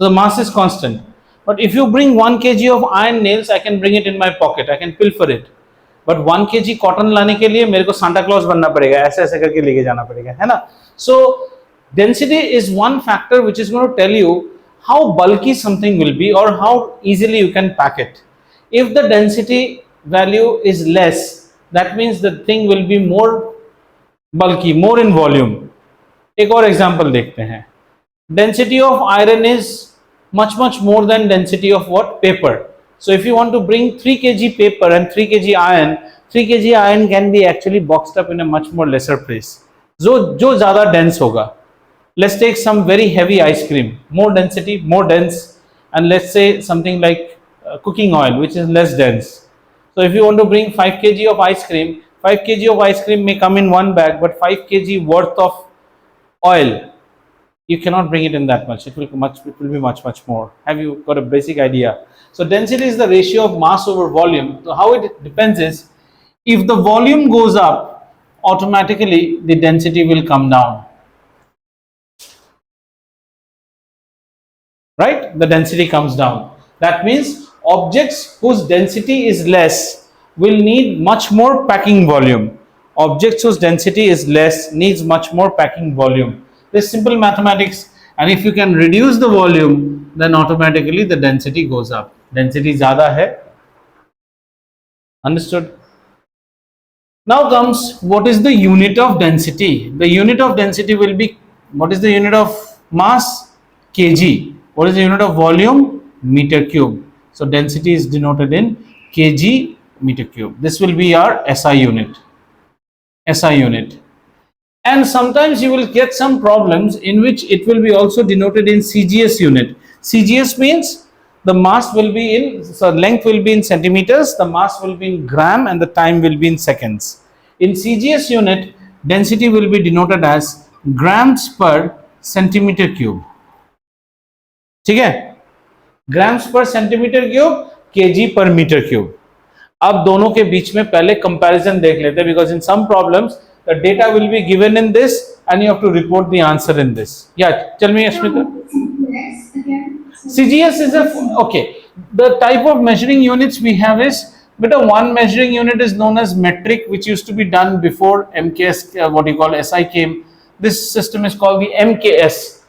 So the mass is constant. But if you bring 1 kg of iron nails, I can bring it in my pocket. I can pilfer it. But 1 kg cotton लाने के लिए मेरे को Santa Claus बनना पड़ेगा, ऐसे ऐसे करके लेके जाना पड़ेगा, है ना? So density is one factor which is going to tell you how bulky something will be or how easily you can pack it. If the density value is less, that means the thing will be more bulky, more in volume. एक और example देखते हैं. Density of iron is much more than density of what? Paper. So if you want to bring 3 kg paper and 3 kg iron, 3 kg iron can be actually boxed up in a much more lesser place. जो ज़्यादा dense होगा. Let's take some very heavy ice cream, more density, more dense, and let's say something like cooking oil, which is less dense. So if you want to bring 5 kg of ice cream, 5 kg of ice cream may come in one bag, but 5 kg worth of oil, you cannot bring it in that much. It will be much more. Have you got a basic idea? So density is the ratio of mass over volume. So how it depends is, if the volume goes up, automatically the density will come down. Right? The density comes down. That means objects whose density is less will need much more packing volume. Objects whose density is less needs much more packing volume. This is simple mathematics, and if you can reduce the volume, then automatically the density goes up. Density ज़्यादा है. Understood? Now comes what is the unit of density. The unit of density will be, what is the unit of mass? Kg. What is the unit of volume? Meter cube. So density is denoted in kg meter cube. This will be our SI unit. SI unit. And sometimes you will get some problems in which it will be also denoted in CGS unit. CGS means the mass will be in, so length will be in centimeters, the mass will be in gram, and the time will be in seconds. In CGS unit, density will be denoted as grams per centimeter cube. ठीक है? Grams per centimeter cube, kg per meter cube. अब दोनों के बीच में पहले comparison देख लेते हैं, because in some problems the data will be given in this and you have to report the answer in this. Yeah, tell me, Ashmita. CGS is okay. The type of measuring units we have is, but one measuring unit is known as metric, which used to be done before MKS, what you call SI came. This system is called the MKS.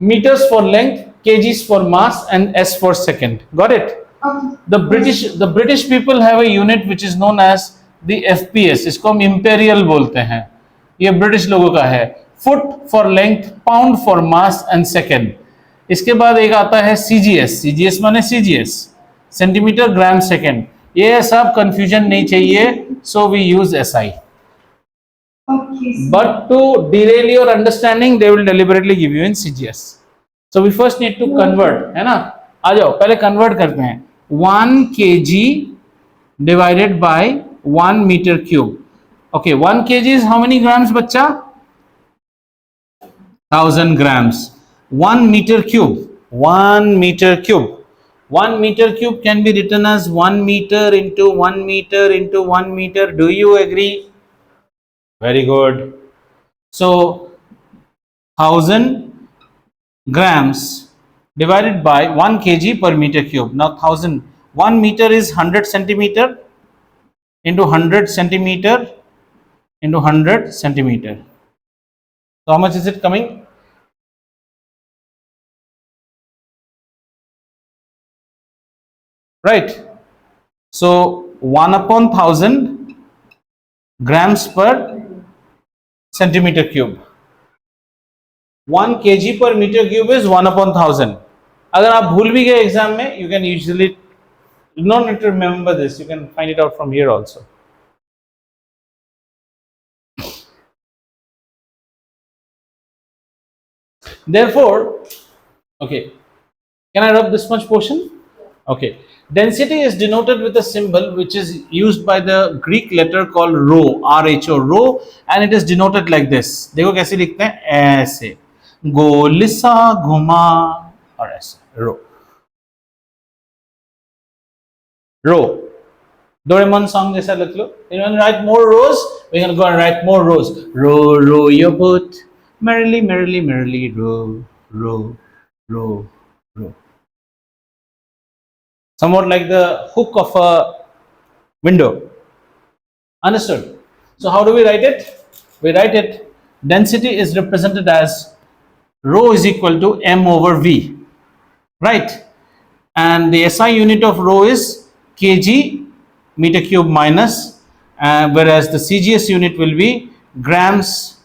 Meters for length, kgs for mass, and S for second. Got it? Okay. The British people have a unit which is known as the FPS. इसको हम imperial बोलते हैं. ये British लोगों का है. Foot for length, pound for mass, and second. इसके बाद एक आता है CGS. CGS माने CGS, सेंटीमीटर ग्राम सेकेंड. ये सब कंफ्यूजन नहीं चाहिए, so we use SI. Okay. But to derail your understanding, they will deliberately give you in CGS. So we first need to convert, है ना? आ जाओ पहले कन्वर्ट करते हैं. 1 kg divided by 1 meter cube. Okay, 1 kg is how many grams, बच्चा? 1000 grams. 1 meter cube. 1 meter cube. 1 meter cube can be written as 1 meter into 1 meter into 1 meter. Do you agree? Very good. So 1000 grams divided by 1 kg per meter cube. Now 1 meter is 100 centimeter into 100 centimeter into 100 centimeter. So how much is it coming? Right. So 1 upon 1000 grams per centimeter cube. 1 kg per meter cube is 1 upon 1000. अगर आप भूल भी गए exam में, you can usually not need to remember this. You can find it out from here also. Therefore, okay, can I rub this much portion? Okay. Density is denoted with a symbol which is used by the Greek letter called rho, R-H-O, rho, and it is denoted like this. देखो कैसे लिखते हैं, ऐसे गोलिसा घुमा और ऐसे rho. Rho. Doraemon song जैसा लिख लो. You want to write more rows? We're going to go and write more rows. Row, row your boat, merrily, merrily, merrily, row, row, row, row. Somewhat like the hook of a window. Understood? So how do we write it? We write it, density is represented as rho is equal to m over v, right? And the SI unit of rho is kg meter cube minus, whereas the CGS unit will be grams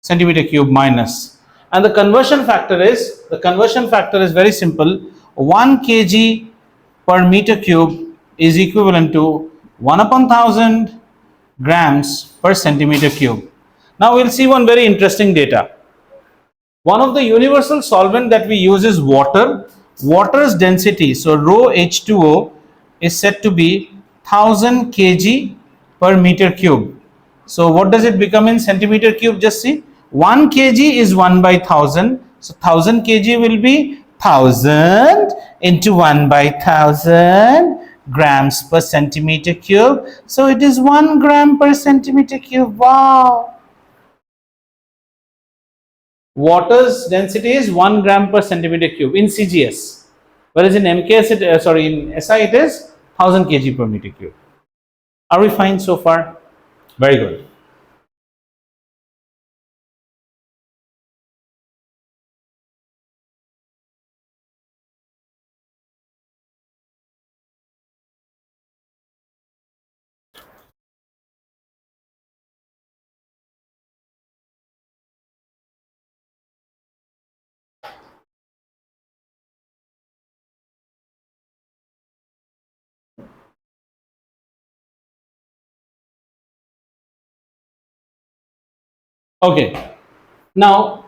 centimeter cube minus. And the conversion factor is very simple. 1 kg per meter cube is equivalent to 1 upon 1000 grams per centimeter cube. Now we'll see one very interesting data. One of the universal solvent that we use is water. Water's density, so rho H2O, is said to be 1000 kg per meter cube. So what does it become in centimeter cube? Just see, 1 kg is 1 by 1000. So 1000 kg will be 1000 into 1 by 1000 grams per centimeter cube. So it is 1 gram per centimeter cube. Wow. Water's density is 1 gram per centimeter cube in CGS. Whereas in MKS, in SI it is 1000 kg per meter cube. Are we fine so far? Very good. Okay. Now,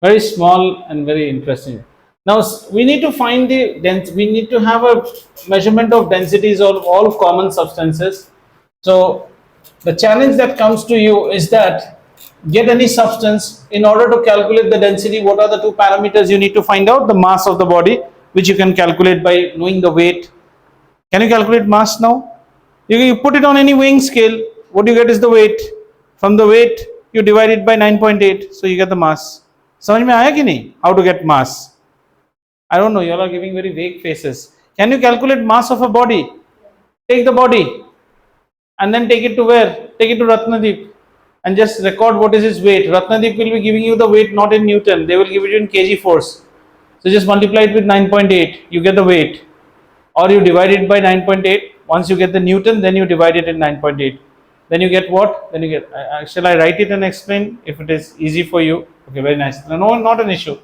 very small and very interesting. Now we need to find the we need to have a measurement of densities of all common substances. So the challenge that comes to you is that get any substance, in order to calculate the density, what are the two parameters you need to find out? The mass of the body, which you can calculate by knowing the weight. Can you calculate mass now? You put it on any weighing scale. What you get is the weight. From the weight, you divide it by 9.8, so you get the mass. समझ में आया कि नहीं? How to get mass? I don't know. You all are giving very vague faces. Can you calculate mass of a body? Take the body and then take it to where? Take it to Ratnadeep and just record what is its weight. Ratnadeep will be giving you the weight not in Newton. They will give it in kg force. So just multiply it with 9.8. You get the weight. Or you divide it by 9.8. Once you get the Newton, then you divide it in 9.8. Then you get what? Then you get, shall I write it and explain if it is easy for you? Okay, very nice. No, not an issue.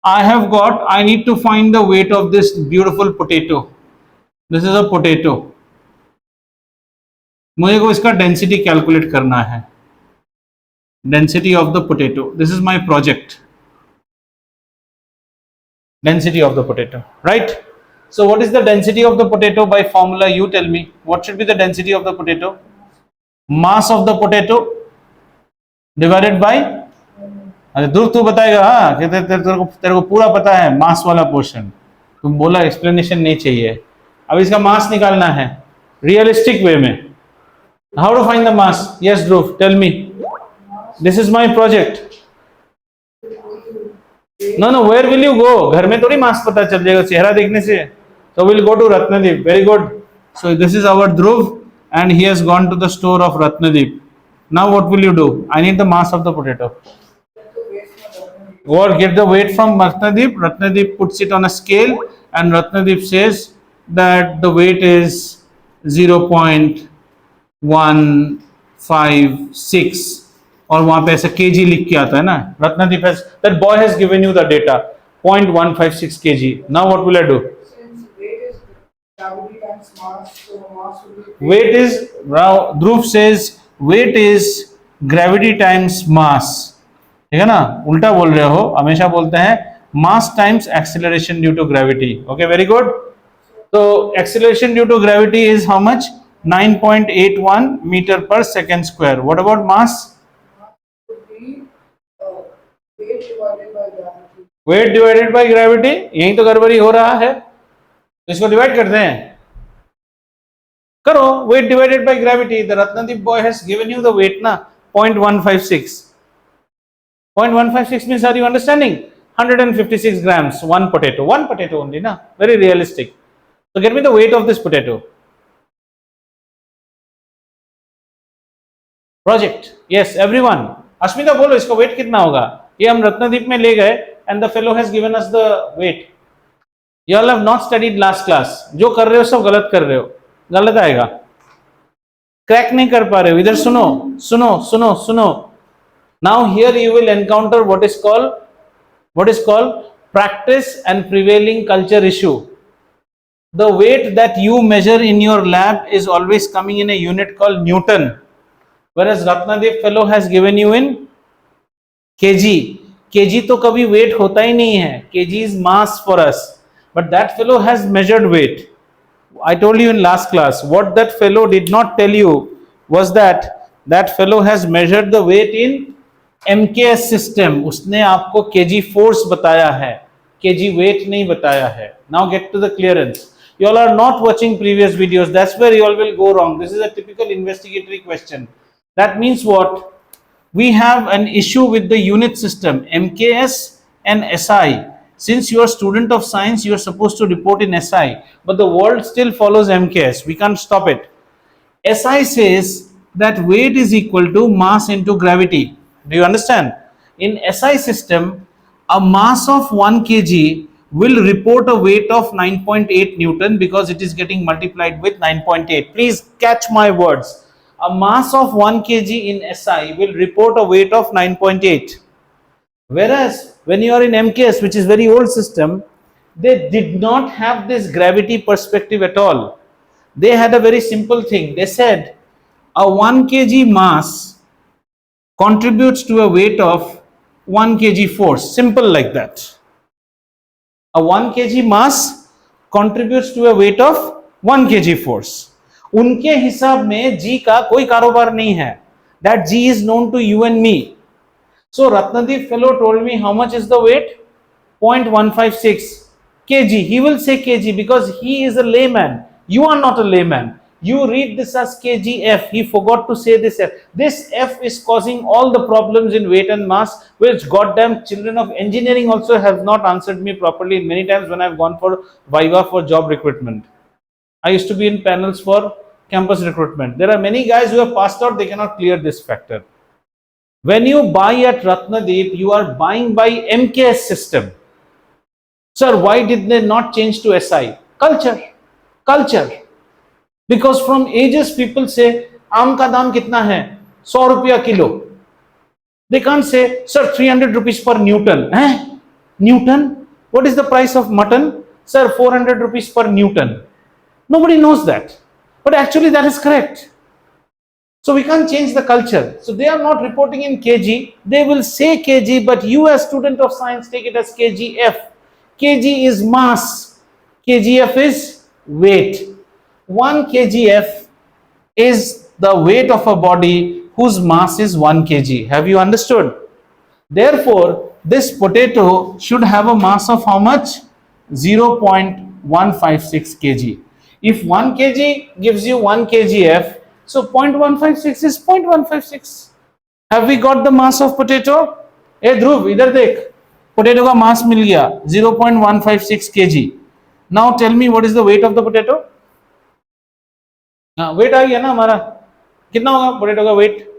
I need to find the weight of this beautiful potato. This is a potato. मुझे को इसका density calculate करना है. Density of the potato. This is my project. Density of the potato, right? So what is the density of the potato by formula? You tell me. What should be the density of the potato? Mass of the potato divided by, अरे ध्रुव तू बताएगा, हाँ कि तेरे को पूरा पता है मास वाला पोर्शन, तुम बोला एक्सप्लेनेशन नहीं चाहिए, अब इसका मास निकालना है रियलिस्टिक वे में. How to find the mass? Yes Dhruv, tell me. This is my project. No no, where will you go? घर में थोड़ी मास पता चल जाएगा चेहरा देखने से. So we'll go to Ratnadeep. Very good. So this is our Dhruv and he has gone to the store of Ratnadeep. Now what will you do? I need the mass of the potato. Or get the weight from Ratnadeep. Ratnadeep puts it on a scale and Ratnadeep says that the weight is 0.156 और वहां पे ऐसे kg लिख के आता है ना. Ratnadeep has, that boy has given you the data 0.156 kg. Now what will I do? Gravity times mass, so mass will be Weight is, Dhruv says weight is gravity times mass. ठीक है ना, उल्टा बोल रहे हो, हमेशा बोलते हैं mass times acceleration due to gravity. Okay, very good. So acceleration due to gravity is how much? 9.81 meter per second square. What about mass? would be weight divided by gravity. Weight divided by gravity. यही तो गड़बड़ी हो रहा है, तो इसको divide करते हैं. करो, weight divided by gravity. The Ratnadeep boy has given you the weight na 0.156. 0.156 means, are you understanding? 156 grams, one potato only na, very realistic. So get me the weight of this potato. Project, yes everyone. Ashmita बोलो इसका weight कितना होगा? ये हम रत्नदीप में ले गए and the fellow has given us the weight. You all have not studied last class. जो कर रहे हो सब गलत कर रहे हो, गलत आएगा, क्रैक नहीं कर पा रहे हो. इधर सुनो सुनो सुनो सुनो. Now here you will encounter what is called practice and prevailing culture issue. The weight that you measure in your lab is always coming in a unit called Newton, whereas Ratnadeep fellow has given you in kg. kg तो कभी weight होता ही नहीं है, kg is mass for us, but that fellow has measured weight. I told you in last class, what that fellow did not tell you was that that fellow has measured the weight in MKS system. उसने आपको kg force बताया है, kg weight नहीं बताया है. Now get to the clearance. You all are not watching previous videos. That's where you all will go wrong. This is a typical investigatory question. That means what? We have an issue with the unit system, MKS and SI. Since you are a student of science, you are supposed to report in SI, but the world still follows MKS. We can't stop it. SI says that weight is equal to mass into gravity. Do you understand? In SI system, a mass of 1 kg will report a weight of 9.8 Newton because it is getting multiplied with 9.8. Please catch my words. A mass of 1 kg in SI will report a weight of 9.8. Whereas when you are in MKS, which is very old system, they did not have this gravity perspective at all. They had a very simple thing. They said a 1 kg mass contributes to a weight of 1 kg force. Simple like that. A 1 kg mass contributes to a weight of 1 kg force. उनके हिसाब में g का कोई कारोबार नहीं है. That g is known to you and me. So Ratnadeep fellow told me how much is the weight? 0.156 kg. He will say kg because he is a layman. You are not a layman. You read this as kgf. He forgot to say this f. This f is causing all the problems in weight and mass, which goddamn children of engineering also have not answered me properly many times when I've gone for viva for job recruitment. I used to be in panels for campus recruitment. There are many guys who have passed out, they cannot clear this factor. When you buy at Ratnadeep, you are buying by MKS system. Sir, why did they not change to SI? Culture. Because from ages people say, आम का दाम कितना है? 100 रुपया kilo. They can't say, sir, 300 rupees per Newton. Newton? What is the price of mutton? Sir, 400 rupees per Newton. Nobody knows that. But actually that is correct. So we can't change the culture. So they are not reporting in kg. They will say kg, but you as student of science take it as kgf. kg is mass, kgf is weight. 1 kgf is the weight of a body whose mass is 1 kg. Have you understood? Therefore, this potato should have a mass of how much? 0.156 kg. If 1 kg gives you 1 kgf, so 0.156 is 0.156. Have we got the mass of potato? ए ध्रुव इधर देख, potato का मास मिल गया 0.156 kg. Now tell me what is the weight of the potato? हाँ, wait आ गया ना हमारा. कितना होगा पोटैटो का वेट?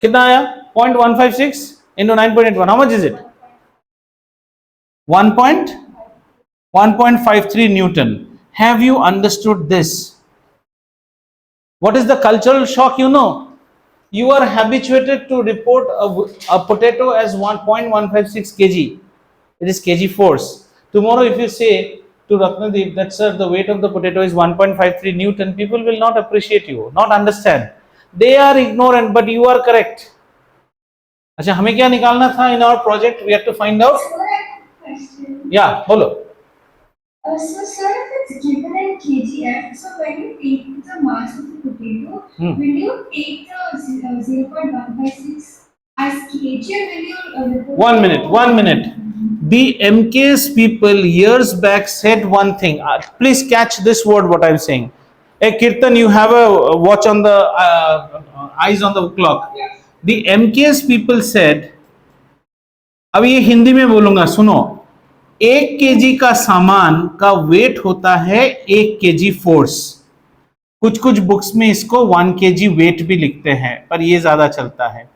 कितना आया? 0.156 into 9.81. How much is it? 1.53 Newton. Have you understood this? What is the cultural shock? You are habituated to report a potato as 1.156 kg. It is kg force. Tomorrow if you say to Ratnadeep that sir the weight of the potato is 1.53 Newton, people will not appreciate you, not understand. They are ignorant, but you are correct. अच्छा, हमें क्या निकालना था in our project? We have to find out. Question. Yeah, बोलो. So, sir, if it's given in kgf, so when you take the mass of the potato, will you take the 0.156 as kg or will you report? 1 minute. The MKS people years back said one thing. Please catch this word what I'm saying. Hey Kirtan, you have a watch on the eyes on the clock. Yes. The MKS people said, अब ये हिंदी में बोलूंगा, सुनो. 1 kg का सामान का wait होता है 1 kg फोर्स. कुछ बुक्स में इसको 1 kg वेट भी लिखते हैं, पर ये ज्यादा चलता है.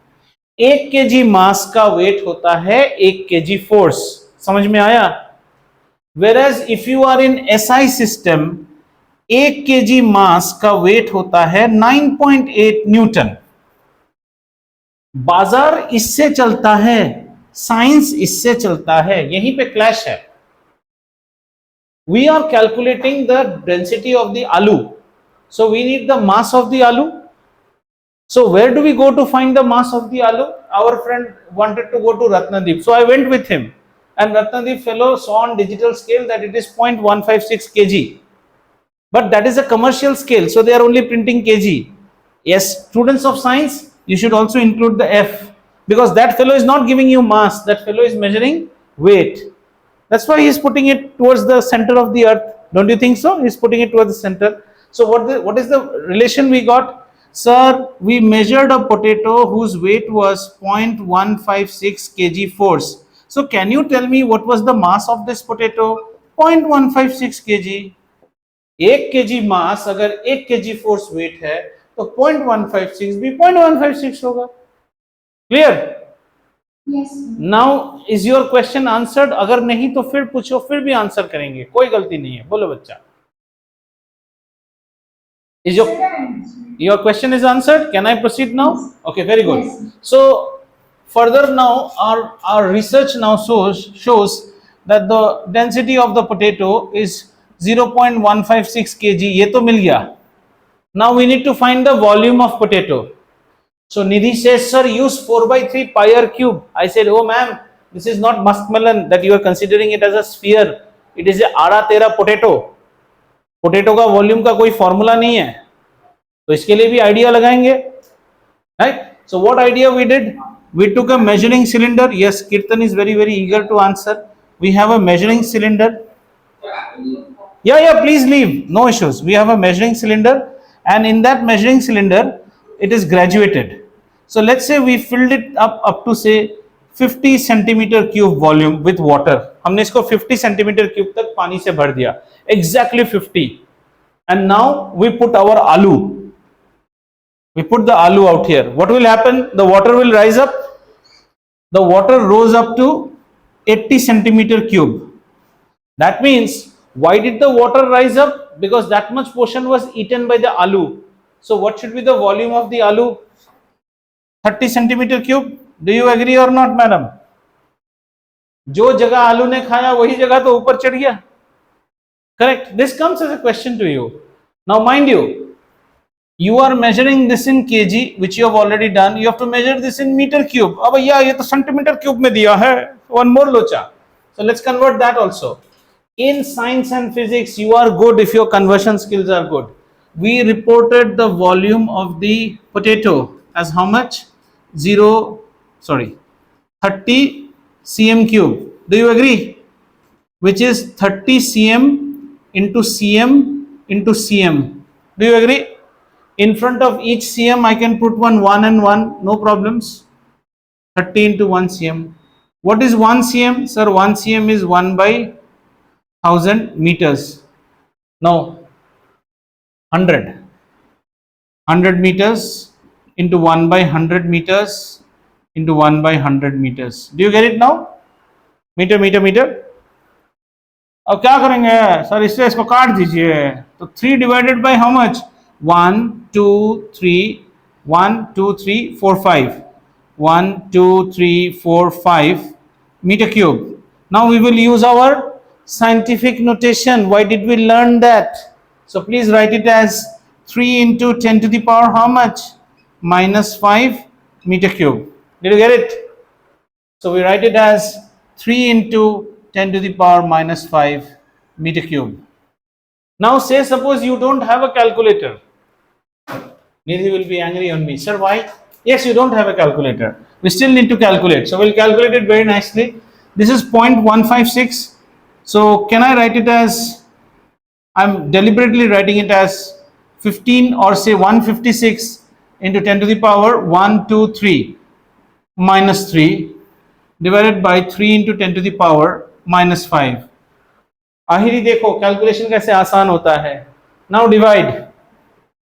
1 kg मास का वेट होता है 1 kg फोर्स. समझ में आया? Whereas if you are in SI system, 1 kg मास का वेट होता है 9.8 न्यूटन. बाजार इससे चलता है, साइंस इससे चलता है. यहीं पे क्लैश है. We are calculating the density of the aloo, so we need the mass of the aloo. So where do we go to find the mass of the aloo? Our friend wanted to go to Ratnadeep, so I went with him, and Ratnadeep fellow saw on digital scale that it is 0.156 kg. But that is a commercial scale, so they are only printing kg. Yes, students of science, you should also include the F, because that fellow is not giving you mass, that fellow is measuring weight. That's why he is putting it towards the center of the earth. Don't you think so? He is putting it towards the center. So what is the relation we got? Sir, we measured a potato whose weight was 0.156 kg force. So can you tell me what was the mass of this potato? 0.156 kg. 1 kg मास अगर 1 kg force weight है तो 0.156 भी 0.156 होगा. Clear? Yes. Now is your question answered? अगर नहीं तो फिर पूछो, फिर भी आंसर करेंगे, कोई गलती नहीं है. बोलो बच्चा. Is your question is answered? Can I proceed now? Okay, very good. Yes. So further now our research now shows that the density of the potato is 0.156 kg. ये तो मिल गया. Now we need to find the volume of potato. So Nidhi says, sir, use 4/3 pi r cube. I said, oh ma'am, this is not muskmelon that you are considering it as a sphere. It is a आड़ा तेरा potato. Potato का volume का कोई formula नहीं है, तो इसके लिए भी आइडिया लगाएंगे. Right? So what idea we did? We took a measuring cylinder. Yes, Kirtan is very eager to answer. We have a measuring cylinder. Yeah, please leave, no issues. We have a measuring cylinder, and in that measuring cylinder it is graduated. So let's say we filled it up to say 50 centimeter cube volume with water. हमने इसको 50 centimeter cube तक पानी से भर दिया, exactly 50. And now we put our aloo. We put the aloo out here. What will happen? The water will rise up. The water rose up to 80 centimeter cube. That means, why did the water rise up? Because that much portion was eaten by the aloo. So what should be the volume of the aloo? 30 centimeter cube. Do you agree or not, madam? जो जगह आलू ने खाया वही जगह तो ऊपर चढ़ गया. Correct. This comes as a question to you. Now mind you are measuring this in kg, which you have already done. You have to measure this in meter cube. अब भैया ये तो सेंटीमीटर क्यूब में दिया है. One more locha. So let's convert that also. In science and physics, you are good if your conversion skills are good. We reported the volume of the potato as how much? 0, sorry, 30 cm cube. Do you agree? Which is 30 cm into cm into cm. Do you agree? In front of each cm I can put 1 and 1, no problems. 30 into 1 cm. What is 1 cm? Sir, 1 cm is 1 by 1000 meters. Now 100 meters into 1 by 100 meters into 1 by 100 meters. Do you get it now? Meter. अब क्या करेंगे sir, इससे इसको काट दीजिए. तो 3 divided by how much? 1 2 3 1 2 3 4 5 1 2 3 4 5 meter cube. Now we will use our scientific notation. Why did we learn that? So please write it as 3 into 10 to the power how much? Minus 5 meter cube. Did you get it? So we write it as 3 into 10 to the power minus 5 meter cube. Now say suppose you don't have a calculator. Nidhi will be angry on me. Sir, why? Yes, you don't have a calculator. We still need to calculate. So we'll calculate it very nicely. This is 0.156. So can I write it as, I'm deliberately writing it as 15 or say 156 into 10 to the power 123 minus 3 divided by 3 into 10 to the power minus 5. Ahiri देखो calculation कैसे आसान होता है. Now divide.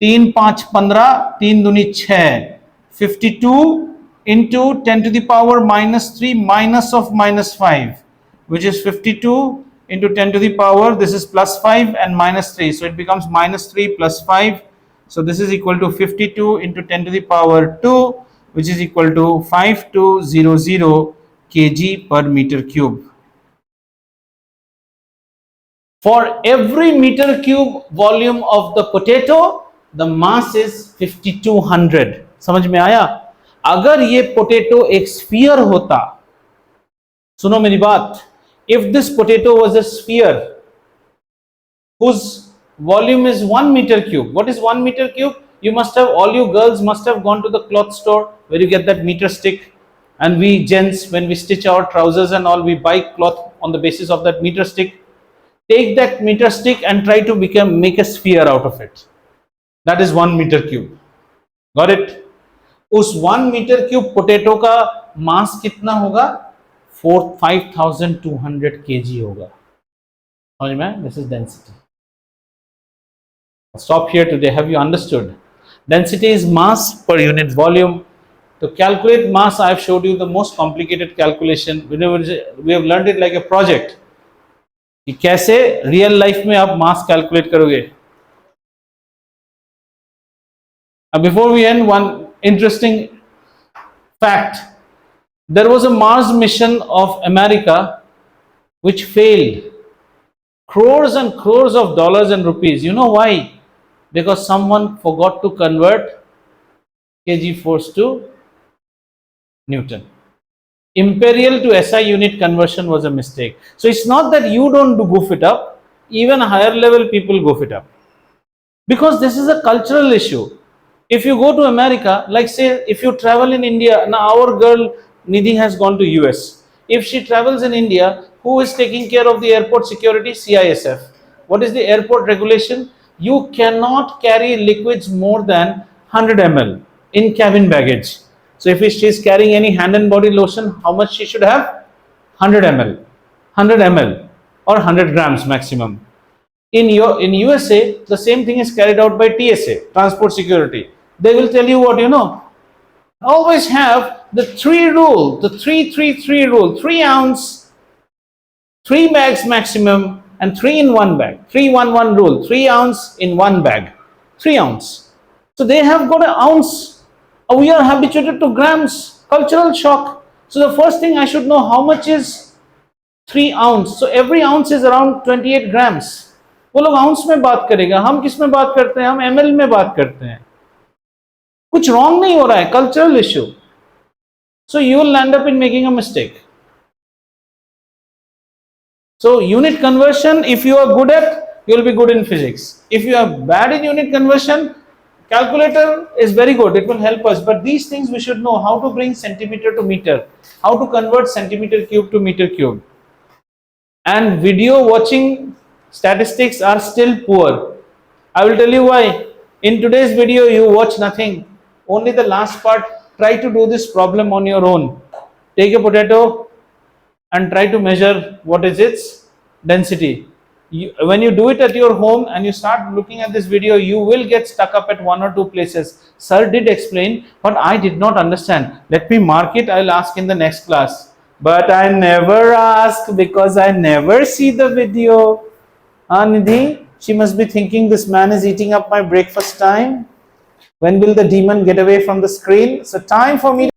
3 5 15, 3 दूनी 6, 52 into 10 to the power minus 3 minus of minus 5, which is 52 into 10 to the power, this is plus 5 and minus 3, so it becomes minus 3 plus 5. So this is equal to 52 into 10 to the power 2, which is equal to 5200 kg per meter cube. For every meter cube volume of the potato, the mass is 5200. समझ में आया? अगर ये potato एक sphere होता, सुनो मेरी बात, if this potato was a sphere whose volume is 1 meter cube, what is 1 meter cube? You must have, all you girls must have gone to the cloth store where you get that meter stick, and we gents, when we stitch our trousers and all, we buy cloth on the basis of that meter stick. Take that meter stick and try to make a sphere out of it. That is 1 meter cube. Got it? उस 1 meter cube potato का मास कितना होगा? 5200 kg होगा. समझ में? This is density. I'll stop here today. Have you understood? Density is mass per unit volume. To calculate mass, I have showed you the most complicated calculation. We have learned it like a project. कि कैसे real life में आप mass calculate करोगे. Before we end, one interesting fact. There was a Mars mission of America which failed. Crores and crores of dollars and rupees. You know why? Because someone forgot to convert kg force to Newton. Imperial to SI unit conversion was a mistake. So it's not that you don't goof it up, even higher level people goof it up. Because this is a cultural issue. If you go to America, like say if you travel in India, now our girl Nidhi has gone to US. If she travels in India, who is taking care of the airport security? CISF. What is the airport regulation? You cannot carry liquids more than 100 ml in cabin baggage. So if she is carrying any hand and body lotion, how much she should have? 100 ml, 100 ml or 100 grams maximum. In USA, the same thing is carried out by TSA, Transport Security. They will tell you what, always have the 3 rule, the 3 rule, 3 ounce, 3 bags maximum and 3 in 1 bag, 3-1-1 rule, 3 ounce in 1 bag, 3 ounce. So they have got an ounce. We are habituated to grams, cultural shock. So the first thing I should know, how much is 3 ounce? So every ounce is around 28 grams. वो लोग ounce में बात करेगा, हम किस में बात करते हैं? हम ml में बात करते हैं. कुछ रॉन्ग नहीं हो रहा है, cultural issue. So you will end up in making a mistake. So unit conversion, if you are good at, you will be good in physics. If you are bad in unit conversion, calculator is very good, it will help us. But these things we should know: how to bring centimeter to meter, how to convert centimeter cube to meter cube. And video watching statistics are still poor. I will tell you why. In today's video, you watch nothing, only the last part. Try to do this problem on your own. Take a potato and try to measure what is its density. When you do it at your home and you start looking at this video, you will get stuck up at one or two places. Sir did explain, but I did not understand. Let me mark it, I'll ask in the next class. But I never ask because I never see the video. Nidhi, she must be thinking this man is eating up my breakfast time. When will the demon get away from the screen? So time for me